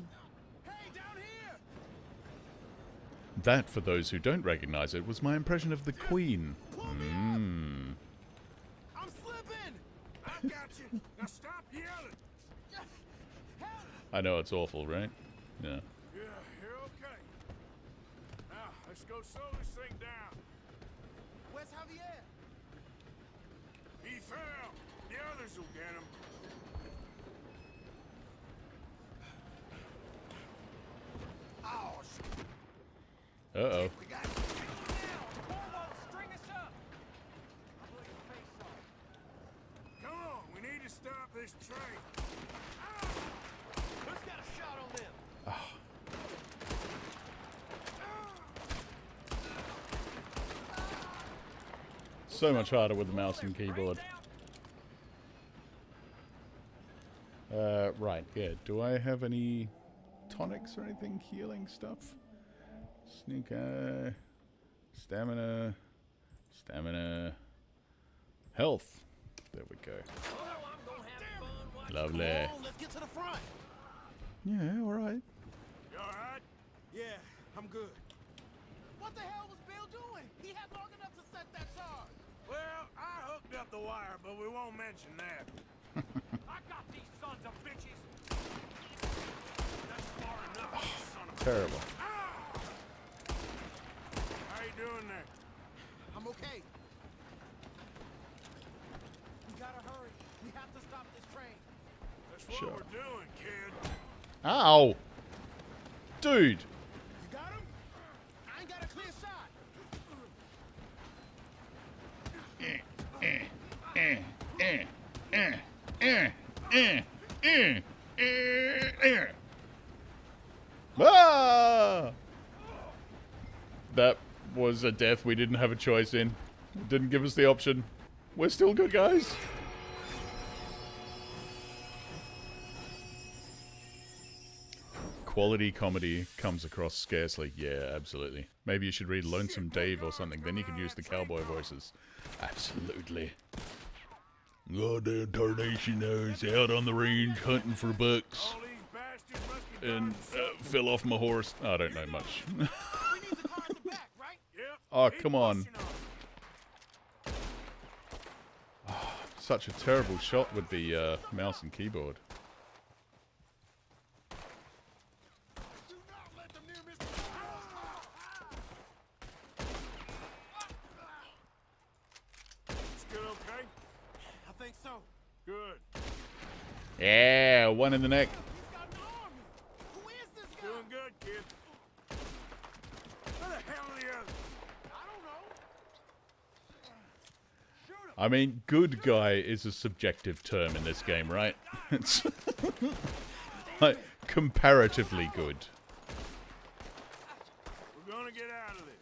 That, for those who don't recognize it, was my impression of the Queen. I'm slipping. I got you. Now stop yelling. I know it's awful, right? Yeah. Yeah, you're okay. Now, let's go slow this thing down. Where's Javier? He fell. The others will get him. Oh, shit. Uh-oh. We got it. Come on, we need to stop this train. Who's got a shot on them? So much harder with the mouse and keyboard. Right, yeah. Do I have any tonics or anything? Healing stuff? Sneak eye. Stamina. Stamina. Health. There we go. Lovely. Let's get to the front. Yeah, alright. You alright? Yeah, I'm good. What the hell was Bill doing? He had long enough to set that charge. Well, I hooked up the wire, but we won't mention that. I got these sons of bitches. That's far enough, you son of a... Terrible. How you doing there? I'm okay. We gotta hurry. We have to stop this train. That's what Sure. we're doing, kid. Ow! Dude! You got him? I ain't got a clear shot. Ah! That was a death we didn't have a choice in. Didn't give us the option. We're still good, guys. Quality comedy comes across scarcely. Yeah, absolutely. Maybe you should read Lonesome Dave or something. Then you can use the cowboy voices. Absolutely. Goddamn tarnation, I was out on the range hunting for bucks. And fell off my horse. I don't know much. Oh, come on. Oh, such a terrible shot with the mouse and keyboard. Still okay? I think so. Good. Yeah, one in the neck. Who is this guy? Doing good, kid. Where the hell are the others? I don't know. I mean, good guy is a subjective term in this game, right? It's like comparatively good. We're gonna get out of this.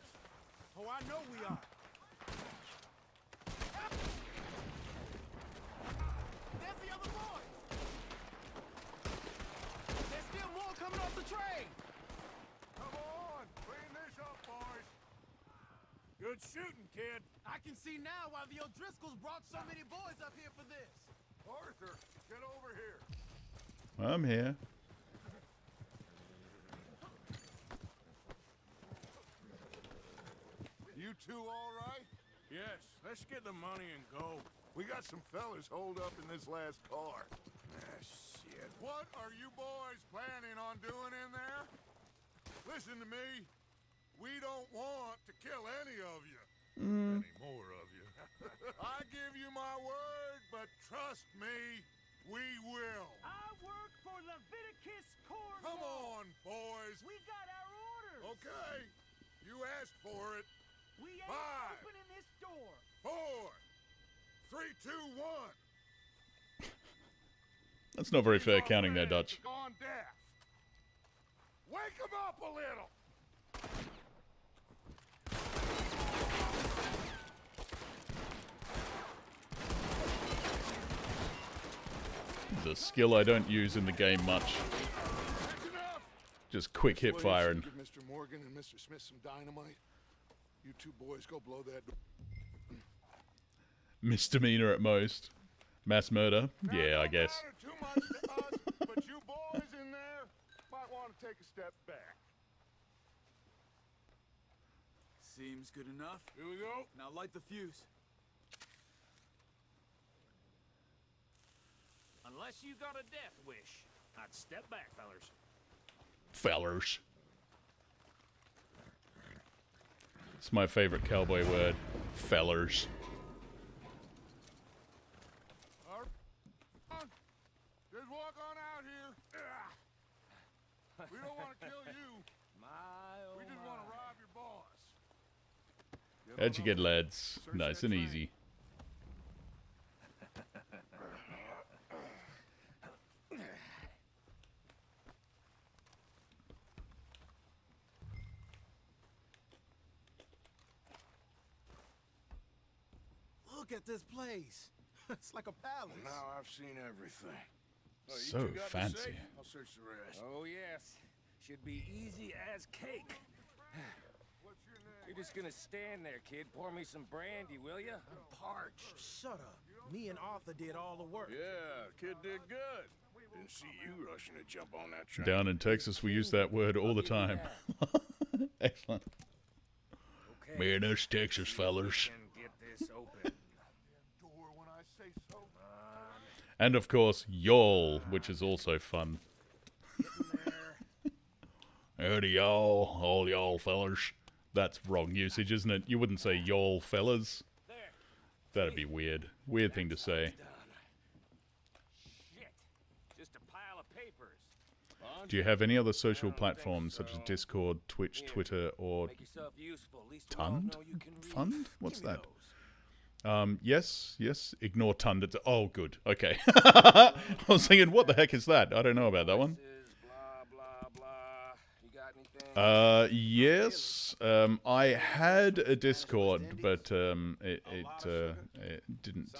Oh, I know we are. There's the other boys. There's still more coming off the train. Come on, clean this up, boys. Good shooting, kid. I can see now why the O'Driscolls brought so many boys up here for this. Arthur, get over here. I'm here. You two all right? Yes, let's get the money and go. We got some fellas holed up in this last car. Shit. What are you boys planning on doing in there? Listen to me. We don't want to kill any of you. Any more of you. I give you my word, but trust me, we will. I work for Leviticus Corps. Come on, boys. We got our orders. Okay. You asked for it. We ain't 5, opening this door. 4, 3, 2, 1. That's not very fair counting there, Dutch. Gone deaf. Wake them up a little. The skill I don't use in the game much. That's enough. Just quick hip Please, firing. Give Mr. Morgan and Mr. Smith some dynamite. You two boys go blow that door. Misdemeanor at most. Mass murder? Yeah, I guess. Matter too much to us, but you boys in there might want to take a step back. Seems good enough. Here we go. Now light the fuse. Unless you got a death wish, I'd step back, fellers. Fellers. It's my favorite cowboy word. Fellers. Just walk on out here. We don't want to kill you. We just want to rob your boss. How'd you get, lads? Nice and easy. look at this place. It's like a palace. Now I've seen everything. Oh, you So two got the fancy. safe? I'll search the rest. Oh, yes. Should be easy as cake. You're just gonna stand there, kid. Pour me some brandy, will ya? I'm parched. Shut up. Me and Arthur did all the work. Yeah, kid did good. Didn't see you rushing to jump on that train. Down in Texas, we use that word all the time. Excellent. Okay. Man, us Texas fellers. Can get this open. Door when I say so. And of course, y'all, which is also fun. Howdy, y'all, all y'all fellers. That's wrong usage, isn't it? You wouldn't say y'all fellas. That'd be weird. Weird thing to say. Shit. Just a pile of papers. Do you have any other social platforms such as Discord, Twitch, Twitter, or Make yourself useful. At least we all Tund? know you can read. Fund? What's Give me that? those. Yes. Ignore Tund. Oh, good. Okay. I was thinking, what the heck is that? I don't know about that one. Blah, blah, blah. You got anything? Yes. I had a Discord, but it didn't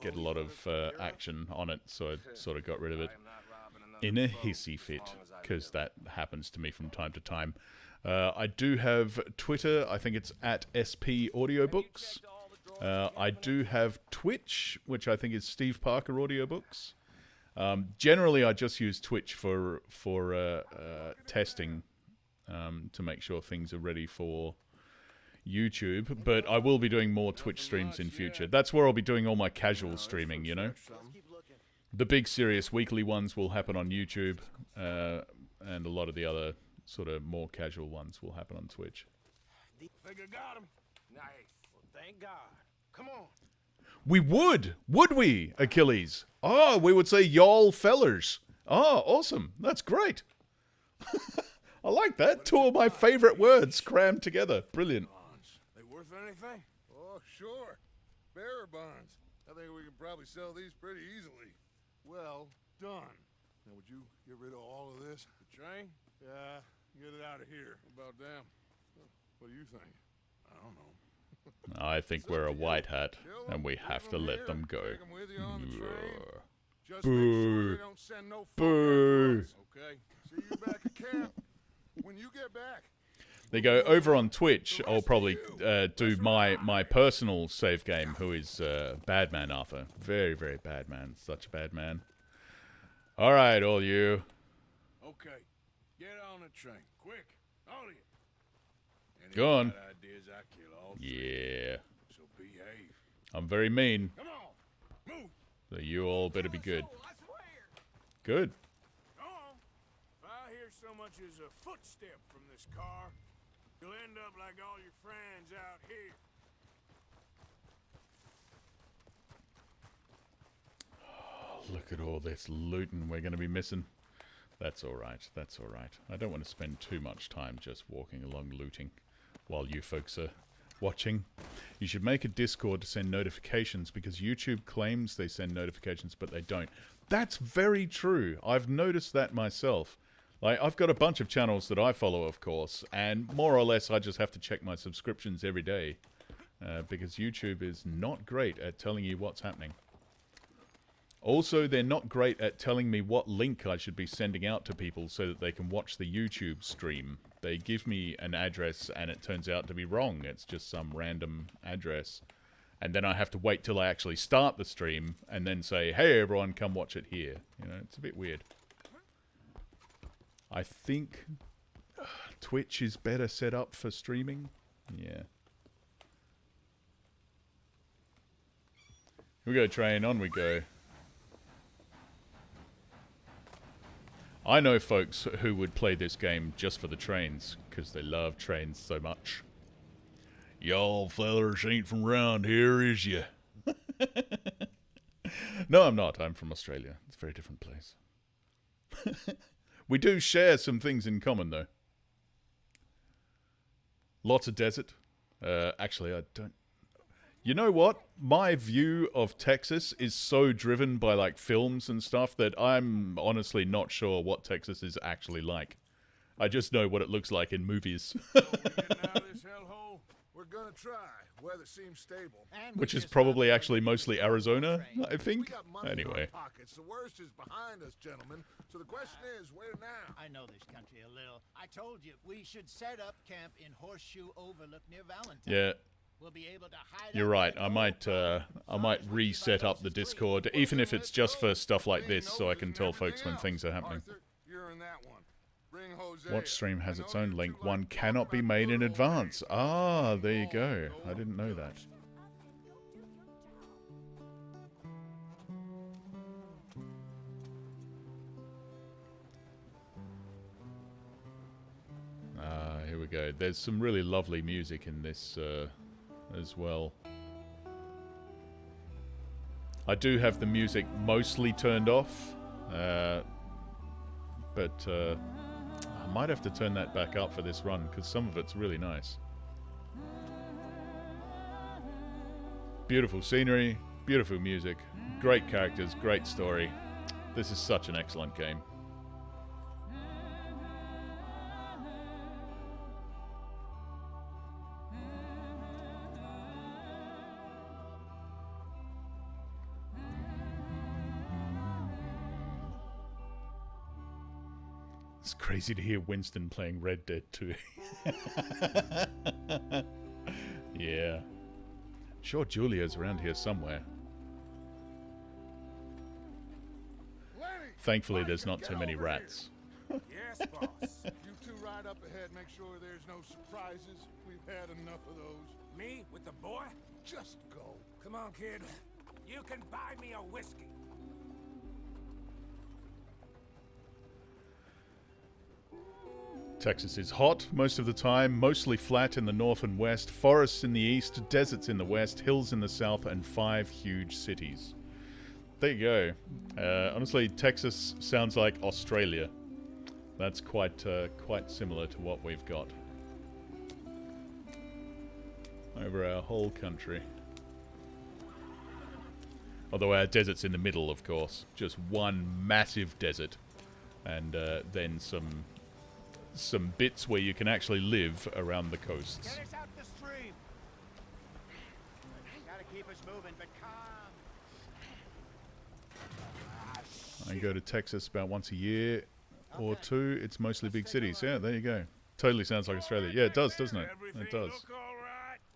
get a lot of action on it, so I sort of got rid of it in a hissy fit, because that happens to me from time to time. I do have Twitter. I think it's at SP Audiobooks. I do have Twitch, which I think is Steve Parker Audiobooks. Generally, I just use Twitch for testing to make sure things are ready for YouTube. But I will be doing more Twitch streams in future. That's where I'll be doing all my casual streaming, you know. The big serious weekly ones will happen on YouTube, and a lot of the other sort of more casual ones will happen on Twitch. Think I got him. Nice. Well, thank God. Come on. We would we, Achilles? Oh, we would say y'all fellers. Oh, awesome. That's great. I like that. Two of my favorite words crammed together. Brilliant. They worth anything? Oh, sure. Bearer bonds. I think we can probably sell these pretty easily. Well done. Now, would you get rid of all of this? The train? Yeah, get it out of here. What about them? What do you think? I don't know. I think we're a white hat, and we have to let them go. Take 'em with you on the train. Just Boo. make sure they don't send no Boo. phone calls. Okay. See you back at camp. When you get back. They go over on Twitch. I'll probably do my personal save game, who is Bad Man Arthur. Very, very bad man. Such a bad man. All right, all you. Okay. Get on the train. Quick. All of you. Any Go on. bad ideas, I kill all three. Yeah. So behave. I'm very mean. Come on. Move. So you all better be good. Good. Go on. If I hear so much as a footstep from this car, you'll end up like all your friends out here. Look at all this looting we're going to be missing. That's all right. That's all right. I don't want to spend too much time just walking along looting while you folks are watching. You should make a Discord to send notifications, because YouTube claims they send notifications, but they don't. That's very true. I've noticed that myself. Like, I've got a bunch of channels that I follow, of course, and more or less I just have to check my subscriptions every day, because YouTube is not great at telling you what's happening. Also, they're not great at telling me what link I should be sending out to people so that they can watch the YouTube stream. They give me an address and it turns out to be wrong. It's just some random address. And then I have to wait till I actually start the stream and then say, hey everyone, come watch it here. You know, it's a bit weird. I think Twitch is better set up for streaming. Yeah. Here we go, train, on we go. I know folks who would play this game just for the trains, because they love trains so much. Y'all fellers ain't from round here, is ya? No, I'm not. I'm from Australia. It's a very different place. We do share some things in common, though. Lots of desert. Actually, I don't... You know what? My view of Texas is so driven by, like, films and stuff that I'm honestly not sure what Texas is actually like. I just know what it looks like in movies. We're getting out of this hellhole. We're we're gonna try. Weather seems stable. Which is probably actually mostly Arizona, I think. We got money in Anyway. our pockets. The worst is behind us, gentlemen. So the question is, where now? I know this country a little. I told you we should set up camp in Horseshoe Overlook near Valentine. Yeah. We'll be able to hide. You're right. I might reset up the Discord, even if it's just for stuff like this, so I can tell folks when things are happening. Arthur, you're in that one. Bring Hosea. Watch stream has its own link. One cannot be made in advance. Ah, there you go. I didn't know that. Ah, here we go. There's some really lovely music in this as well. I do have the music mostly turned off, but I might have to turn that back up for this run because some of it's really nice. Beautiful scenery, beautiful music, great characters, great story. This is such an excellent game. It's crazy to hear Winston playing Red Dead 2. Yeah. Sure Julia's around here somewhere. Thankfully there's not too many rats. Yes, boss. You two ride up ahead, make sure there's no surprises. We've had enough of those. Me with the boy? Just go. Come on, kid. You can buy me a whiskey. Texas is hot most of the time, mostly flat in the north and west, forests in the east, deserts in the west, hills in the south, and 5 huge cities. There you go. Honestly, Texas sounds like Australia. That's quite similar to what we've got over our whole country. Although our desert's in the middle, of course. Just one massive desert. And then some bits where you can actually live around the coasts. Get us out the stream. Gotta keep us moving, but calm. I go to Texas about once a year or two. It's mostly big cities. Yeah, there you go. Totally sounds like Australia. Yeah, it does, doesn't it? It does.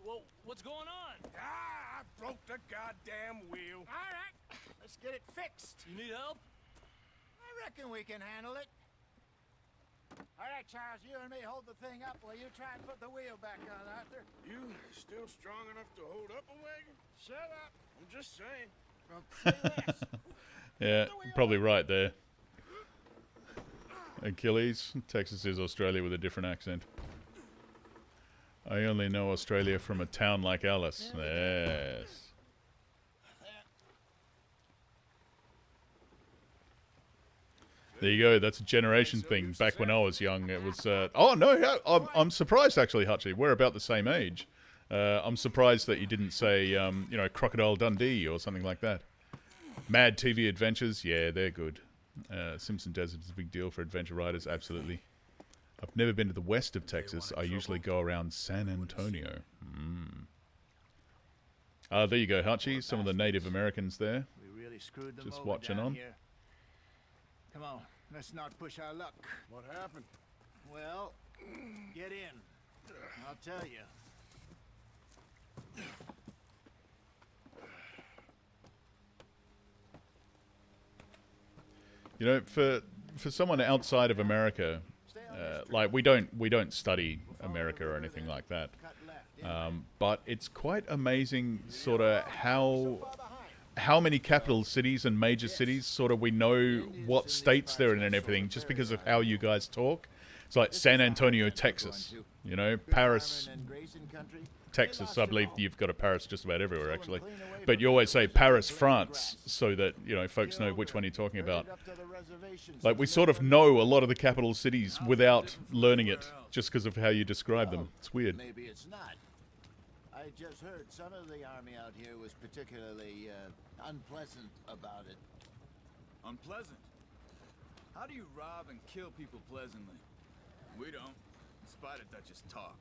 Well, what's going on? I broke the goddamn wheel. All right, let's get it fixed. You need help? I reckon we can handle it. All right, Charles, you and me hold the thing up while you try and put the wheel back on, Arthur. You still strong enough to hold up a wagon? Shut up. I'm just saying. Well, say less. Yeah, probably right there. Achilles, Texas is Australia with a different accent. I only know Australia from a town like Alice. Yes. There you go. That's a generation thing. Back when I was young, it was... oh, no, yeah, I'm surprised, actually, Hutchie. We're about the same age. I'm surprised that you didn't say, you know, Crocodile Dundee or something like that. Mad TV Adventures, yeah, they're good. Simpson Desert is a big deal for adventure riders, absolutely. I've never been to the west of Texas. I usually go around San Antonio. There you go, Hutchie. Some of the Native Americans there. We really screwed them Just over watching down on. here. Come on, let's not push our luck. What happened? Well, get in. I'll tell you. You know, for someone outside of America, like we don't study America or anything like that, but it's quite amazing, sort of how many capital cities and major cities sort of we know what states they're in and everything just because of how you guys talk. It's like San Antonio, Texas. You know, Paris, Texas. I believe you've got a Paris just about everywhere, actually. But you always say Paris, France, so that, you know, folks know which one you're talking about. Like, we sort of know a lot of the capital cities without learning it, just because of how you describe them. It's weird. Maybe it's not. I just heard some of the army out here was particularly unpleasant about it. Unpleasant? How do you rob and kill people pleasantly? We don't. In spite of Dutch's talk.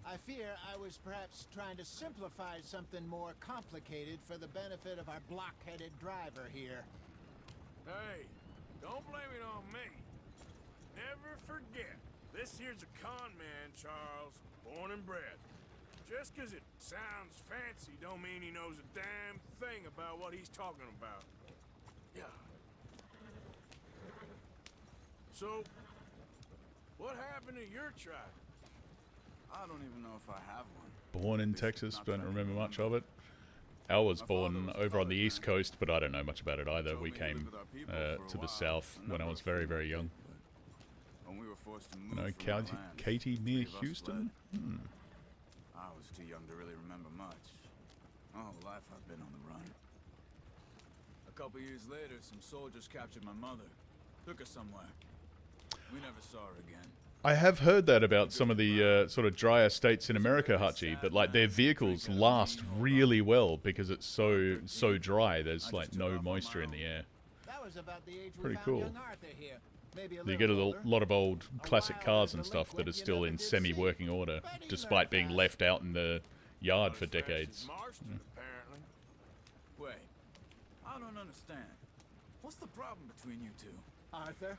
I fear I was perhaps trying to simplify something more complicated for the benefit of our block-headed driver here. Hey, don't blame it on me. Never forget, this here's a con man, Charles, born and bred. Just 'cause it sounds fancy don't mean he knows a damn thing about what he's talking about. Yeah. So, what happened to your tribe? I don't even know if I have one. Born in Texas, don't remember much of it. Al was born over on the East Coast, but I don't know much about it either. We came to the South when I was very, very young. When we were forced to move No, from our land, Katie near three of us Houston? fled. I was too young to really remember much. My whole life I've been on the run. A couple years later, some soldiers captured my mother. Took her somewhere. We never saw her again. I have heard that about some of the sort of drier states in America, Hutchie, that like their vehicles last really well because it's so dry. There's like no moisture in the air. That was about the age we Pretty found cool. young Arthur here. Maybe a You get a little older. lot of old classic cars and stuff that are still in semi-working order, despite being left out in the yard for decades. Marston, apparently. Wait, I don't understand. What's the problem between you two? Arthur?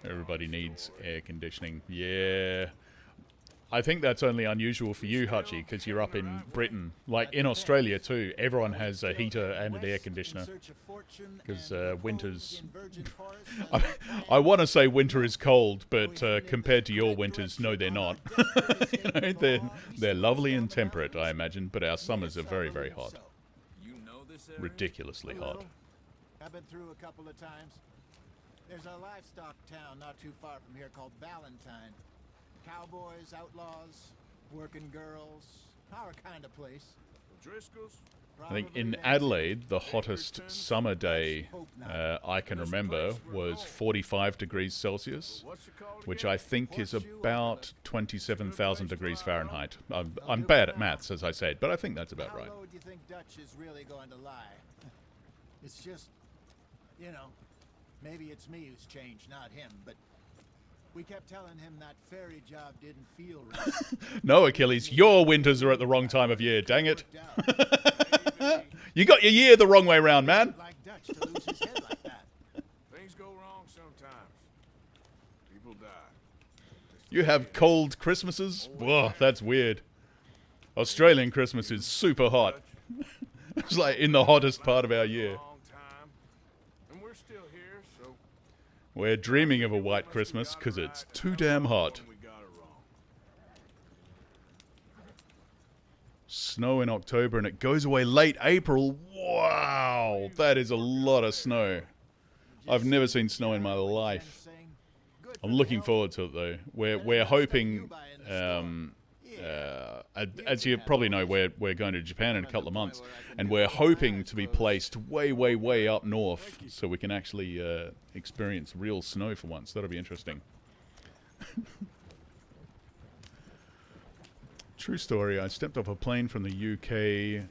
Everybody needs air conditioning. Yeah. I think that's only unusual for you, Hutchie, because you're up in Britain. Like in Australia too, everyone has a heater and an air conditioner. Because winter's... I want to say winter is cold, but compared to your winters, no, they're not. You know, they're lovely and temperate, I imagine, but our summers are very, very hot. Ridiculously hot. I've been through a couple of times. There's a livestock town not too far from here called Valentine. Cowboys, outlaws, working girls, our kind of place. Driscoll's? I think in Adelaide, the hottest summer day I can remember was 45 degrees Celsius, which I think is about 27,000 degrees Fahrenheit. I'm bad at maths, as I said, but I think that's about right. How low do you think Dutch is really going to lie? It's just, you know, maybe it's me who's changed, not him, but we kept telling him that ferry job didn't feel right. No, Achilles, your winters are at the wrong time of year, dang it. You got your year the wrong way round, man. Like Dutch to lose his head like that. Things go wrong sometimes. People die. You have cold Christmases? Whoa, that's weird. Australian Christmas is super hot. It's like in the hottest part of our year. And we're still here, so We're dreaming of a white Christmas because it's too damn hot. we got it wrong. Snow in October and it goes away late April. Wow, that is a lot of snow. I've never seen snow in my life. I'm looking forward to it though. We're hoping, as you probably know, we're going to Japan in a couple of months, and we're hoping to be placed way, way, way up north so we can actually experience real snow for once. That'll be interesting. True story. I stepped off a plane from the UK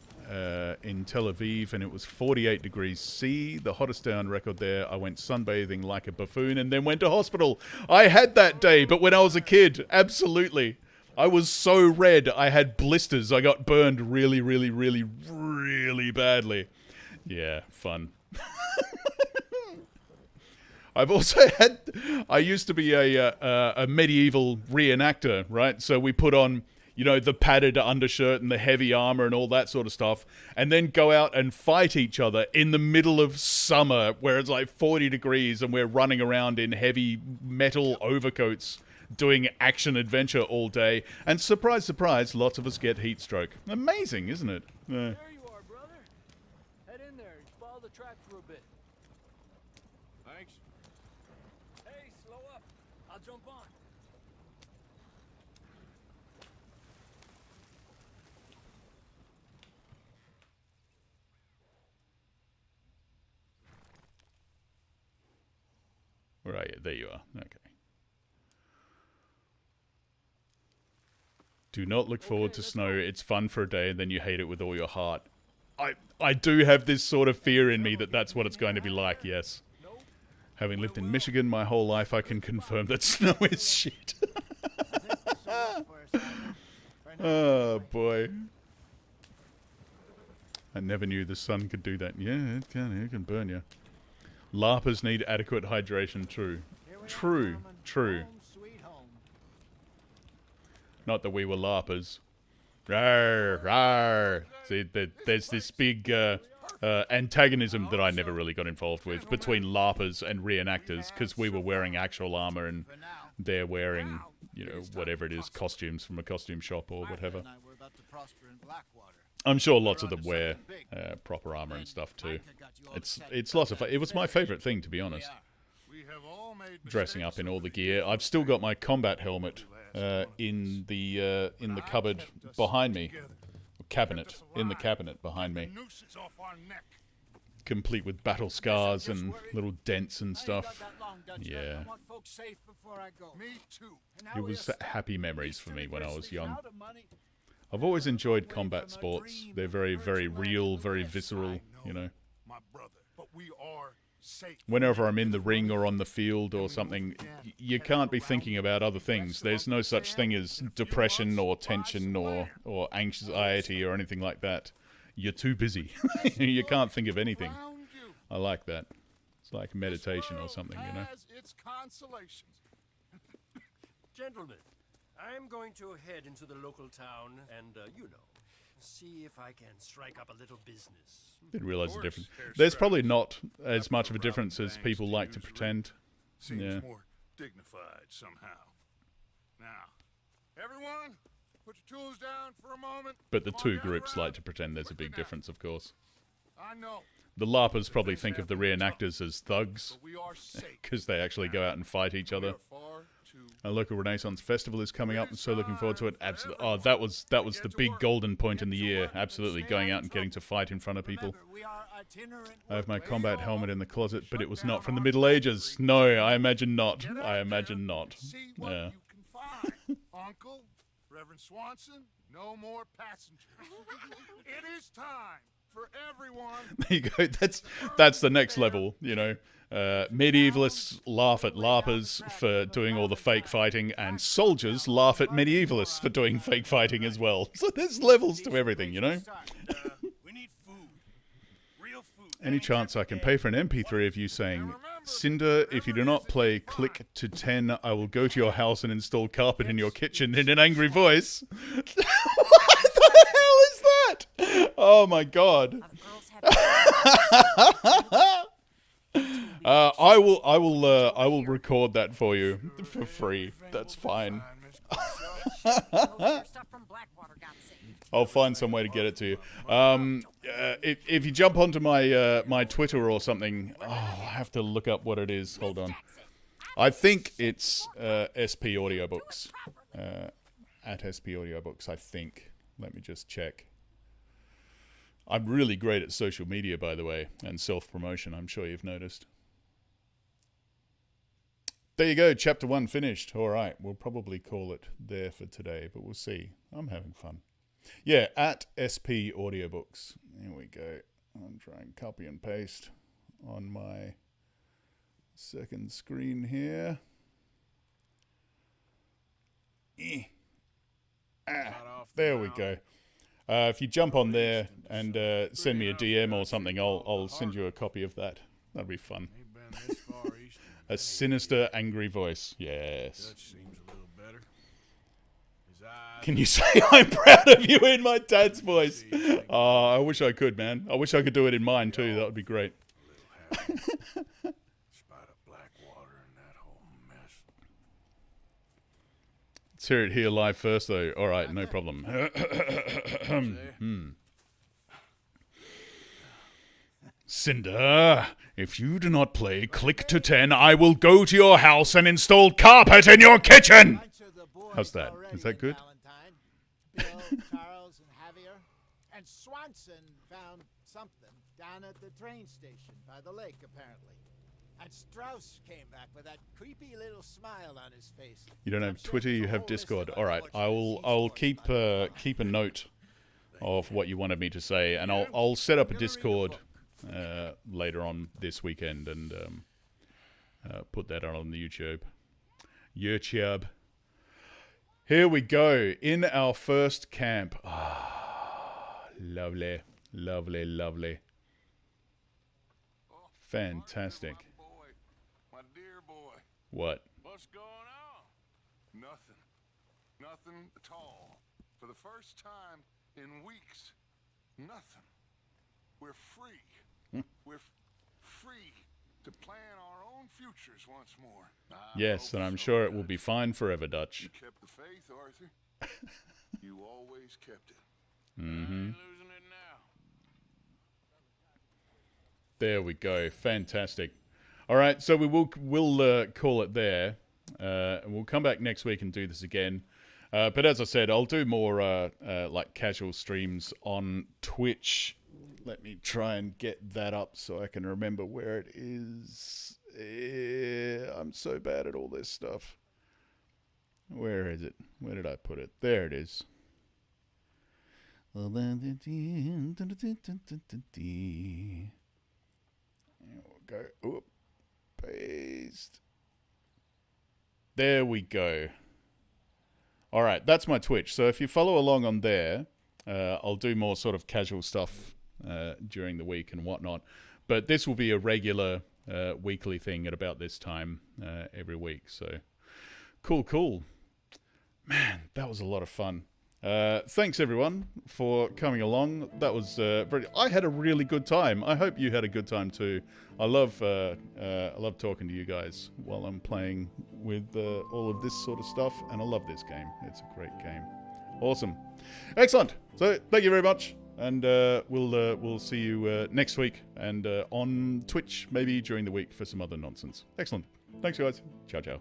in Tel Aviv, and it was 48 degrees C, the hottest day on record there. I went sunbathing like a buffoon and then went to hospital. I had that day, but when I was a kid, absolutely. I was so red, I had blisters. I got burned really, really, really, really badly. Yeah, fun. I've also had... I used to be a medieval reenactor, right? So we put on, you know, the padded undershirt and the heavy armor and all that sort of stuff, and then go out and fight each other in the middle of summer where it's like 40 degrees and we're running around in heavy metal overcoats doing action adventure all day. And surprise, surprise, lots of us get heat stroke. Amazing, isn't it? There you are, brother. Head in there and follow the track for a bit. Thanks. Hey, slow up. I'll jump on. Where are you? There you are. Okay. Do not look forward to snow. It's fun for a day and then you hate it with all your heart. I do have this sort of fear in me that that's what it's going to be like, yes. Having lived in Michigan my whole life, I can confirm that snow is shit. For a Oh, boy. I never knew the sun could do that. Yeah, it can burn you. Larpers need adequate hydration, true. True. Not that we were larpers. Rawr, rawr. See, there's this big antagonism that I never really got involved with between larpers and reenactors, because we were wearing actual armor and they're wearing, you know, whatever it is, costumes from a costume shop or whatever. I'm sure lots of them wear proper armor and stuff too. It's lots of fun. It was my favorite thing, to be honest. Dressing up in all the gear. I've still got my combat helmet in the cupboard behind me, cabinet in the cabinet behind me, complete with battle scars and little dents and stuff. Yeah, it was happy memories for me when I was young. I've always enjoyed combat sports. They're very, very real, very visceral, you know. Whenever I'm in the ring or on the field or something, you can't be thinking about other things. There's no such thing as depression or tension or anxiety or anything like that. You're too busy. You can't think of anything. I like that. It's like meditation or something, you know. Gentlemen, I'm going to head into the local town and, you know, see if I can strike up a little business. Didn't realize the difference. There's probably not as much of a difference as people like to pretend. Seems more dignified somehow. Now, everyone, put your tools down for a moment. But the two groups like to pretend there's a big difference, of course. I know. The LARPers probably think of the reenactors as thugs, because they actually go out and fight each other. A local Renaissance festival is coming up, and so looking forward to it. Absolutely. Oh, that was the big golden point in the year. Absolutely, going out and getting to fight in front of people. I have my combat helmet in the closet, but it was not from the Middle Ages. No, I imagine not. I imagine not. Yeah. Uncle, Reverend Swanson, no more passengers. It is time for everyone. There you go. That's the next level, you know. Medievalists laugh at LARPers for doing all the fake fighting, and soldiers laugh at medievalists for doing fake fighting as well. So there's levels to everything, you know. Any chance I can pay for an MP3 of you saying, Cinder, if you do not play click to 10, I will go to your house and install carpet in your kitchen, in an angry voice? What the hell is that? Oh my god. I will record that for you for free. That's fine. I'll find some way to get it to you. If you jump onto my my Twitter or something, I have to look up what it is. Hold on. I think it's SP Audiobooks. At SP Audiobooks, I think. Let me just check. I'm really great at social media, by the way, and self-promotion. I'm sure you've noticed. There you go, chapter 1 finished. All right, we'll probably call it there for today, but we'll see. I'm having fun. Yeah, at SP Audiobooks. Here we go. I'll try and copy and paste on my second screen here. There we go. If you jump on there and send me a DM or something, I'll send you a copy of that. That'd be fun. A sinister, angry voice. Yes. That seems a little better. Can you say I'm proud of you in my dad's voice? Oh, I wish I could, man. I wish I could do it in mine too. That would be great. Let's hear it here live first, though. All right, no problem. Cinder, if you do not play click to 10, I will go to your house and install carpet in your kitchen. How's that? Is that good? Bill, Charles, and Javier. And Swanson found something down at the train station by the lake, apparently. And Strauss came back with that creepy little smile on his face. You don't have Twitter, you have Discord. All right, I'll keep a note of what you wanted me to say, and I'll set up a Discord later on this weekend and put that out on the YouTube. Here we go. In our first camp. Ah, lovely. Lovely, lovely. Fantastic. My dear boy. What? What's going on? Nothing. Nothing at all. For the first time in weeks. Nothing. We're free. We're free to plan our own futures once more. Yes, and I'm sure it will be fine forever, Dutch. You kept the faith, Arthur. You always kept it. Mm-hmm. I ain't losing it now. There we go. Fantastic. All right, so we'll call it there. And we'll come back next week and do this again. But as I said, I'll do more like casual streams on Twitch. Let me try and get that up so I can remember where it is. I'm so bad at all this stuff. Where is it? Where did I put it? There it is. There we go. Oop. Paste. There we go. All right, that's my Twitch. So if you follow along on there, I'll do more sort of casual stuff during the week and whatnot. But this will be a regular weekly thing at about this time every week. So cool. Man, that was a lot of fun. Thanks everyone for coming along. That was I had a really good time. I hope you had a good time too. I love talking to you guys while I'm playing with all of this sort of stuff, and I love this game. It's a great game. Awesome, excellent. So thank you very much, and we'll see you next week and on Twitch maybe during the week for some other nonsense. Excellent. Thanks guys. Ciao.